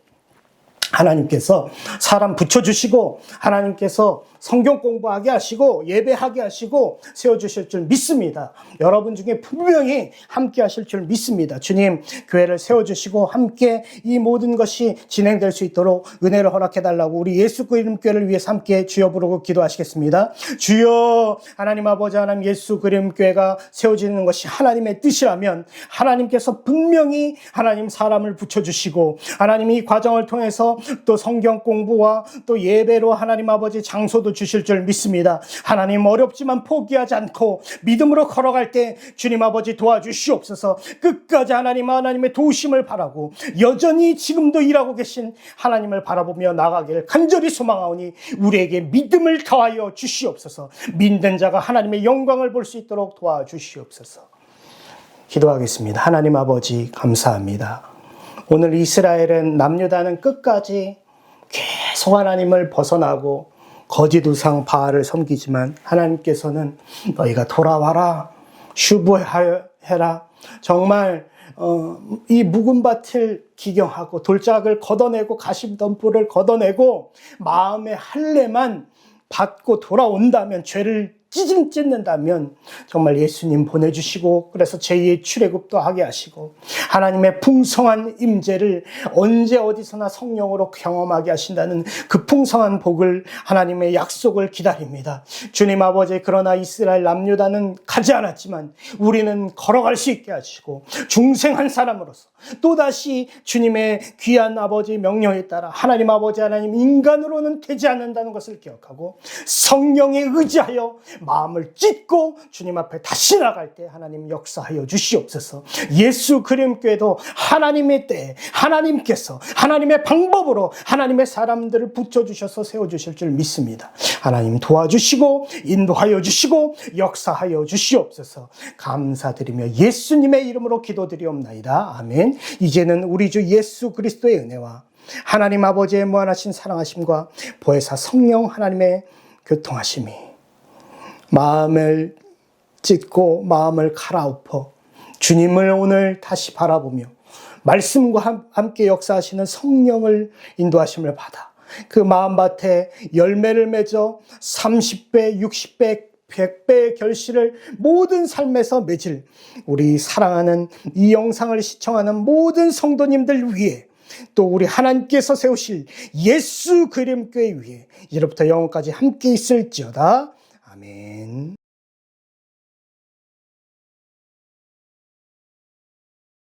하나님께서 사람 붙여주시고 하나님께서 성경 공부하게 하시고 예배하게 하시고 세워주실 줄 믿습니다. 여러분 중에 분명히 함께 하실 줄 믿습니다. 주님, 교회를 세워주시고 함께 이 모든 것이 진행될 수 있도록 은혜를 허락해달라고 우리 예수 그리스도 교회를 위해서 함께 주여 부르고 기도하시겠습니다. 주여, 하나님 아버지, 하나님 예수 그리스도 교회가 세워지는 것이 하나님의 뜻이라면 하나님께서 분명히 하나님 사람을 붙여주시고 하나님 이 과정을 통해서 또 성경 공부와 또 예배로 하나님 아버지 장소도 주실 줄 믿습니다. 하나님, 어렵지만 포기하지 않고 믿음으로 걸어갈 때 주님 아버지 도와주시옵소서. 끝까지 하나님의 도우심을 바라고 여전히 지금도 일하고 계신 하나님을 바라보며 나가기를 간절히 소망하오니 우리에게 믿음을 더하여 주시옵소서. 믿는 자가 하나님의 영광을 볼 수 있도록 도와주시옵소서. 기도하겠습니다. 하나님 아버지, 감사합니다. 오늘 이스라엘은 남유다는 끝까지 계속 하나님을 벗어나고 거짓 우상 바알을 섬기지만 하나님께서는 너희가 돌아와라, 슈브해라, 정말 이 묵은 밭을 기경하고 돌짝을 걷어내고 가시덤불을 걷어내고 마음의 할례만 받고 돌아온다면, 죄를 찢는다면 정말 예수님 보내주시고 그래서 제2의 출애굽도 하게 하시고 하나님의 풍성한 임재를 언제 어디서나 성령으로 경험하게 하신다는 그 풍성한 복을, 하나님의 약속을 기다립니다. 주님 아버지, 그러나 이스라엘 남유다는 가지 않았지만 우리는 걸어갈 수 있게 하시고 중생한 사람으로서 또다시 주님의 귀한 아버지 명령에 따라 하나님 아버지, 하나님 인간으로는 되지 않는다는 것을 기억하고 성령에 의지하여 마음을 찢고 주님 앞에 다시 나갈 때 하나님 역사하여 주시옵소서. 예수 그리스도 교회도 하나님의 때에 하나님께서 하나님의 방법으로 하나님의 사람들을 붙여주셔서 세워주실 줄 믿습니다. 하나님 도와주시고 인도하여 주시고 역사하여 주시옵소서. 감사드리며 예수님의 이름으로 기도드리옵나이다. 아멘. 이제는 우리 주 예수 그리스도의 은혜와 하나님 아버지의 무한하신 사랑하심과 보혜사 성령 하나님의 교통하심이 마음을 찢고 마음을 갈아엎어 주님을 오늘 다시 바라보며 말씀과 함께 역사하시는 성령을 인도하심을 받아 그 마음밭에 열매를 맺어 30배, 60배, 100배의 결실을 모든 삶에서 맺을 우리 사랑하는 이 영상을 시청하는 모든 성도님들 위해, 또 우리 하나님께서 세우실 예수 그리스도 교회 위에 이제부터 영원까지 함께 있을지어다. 아멘.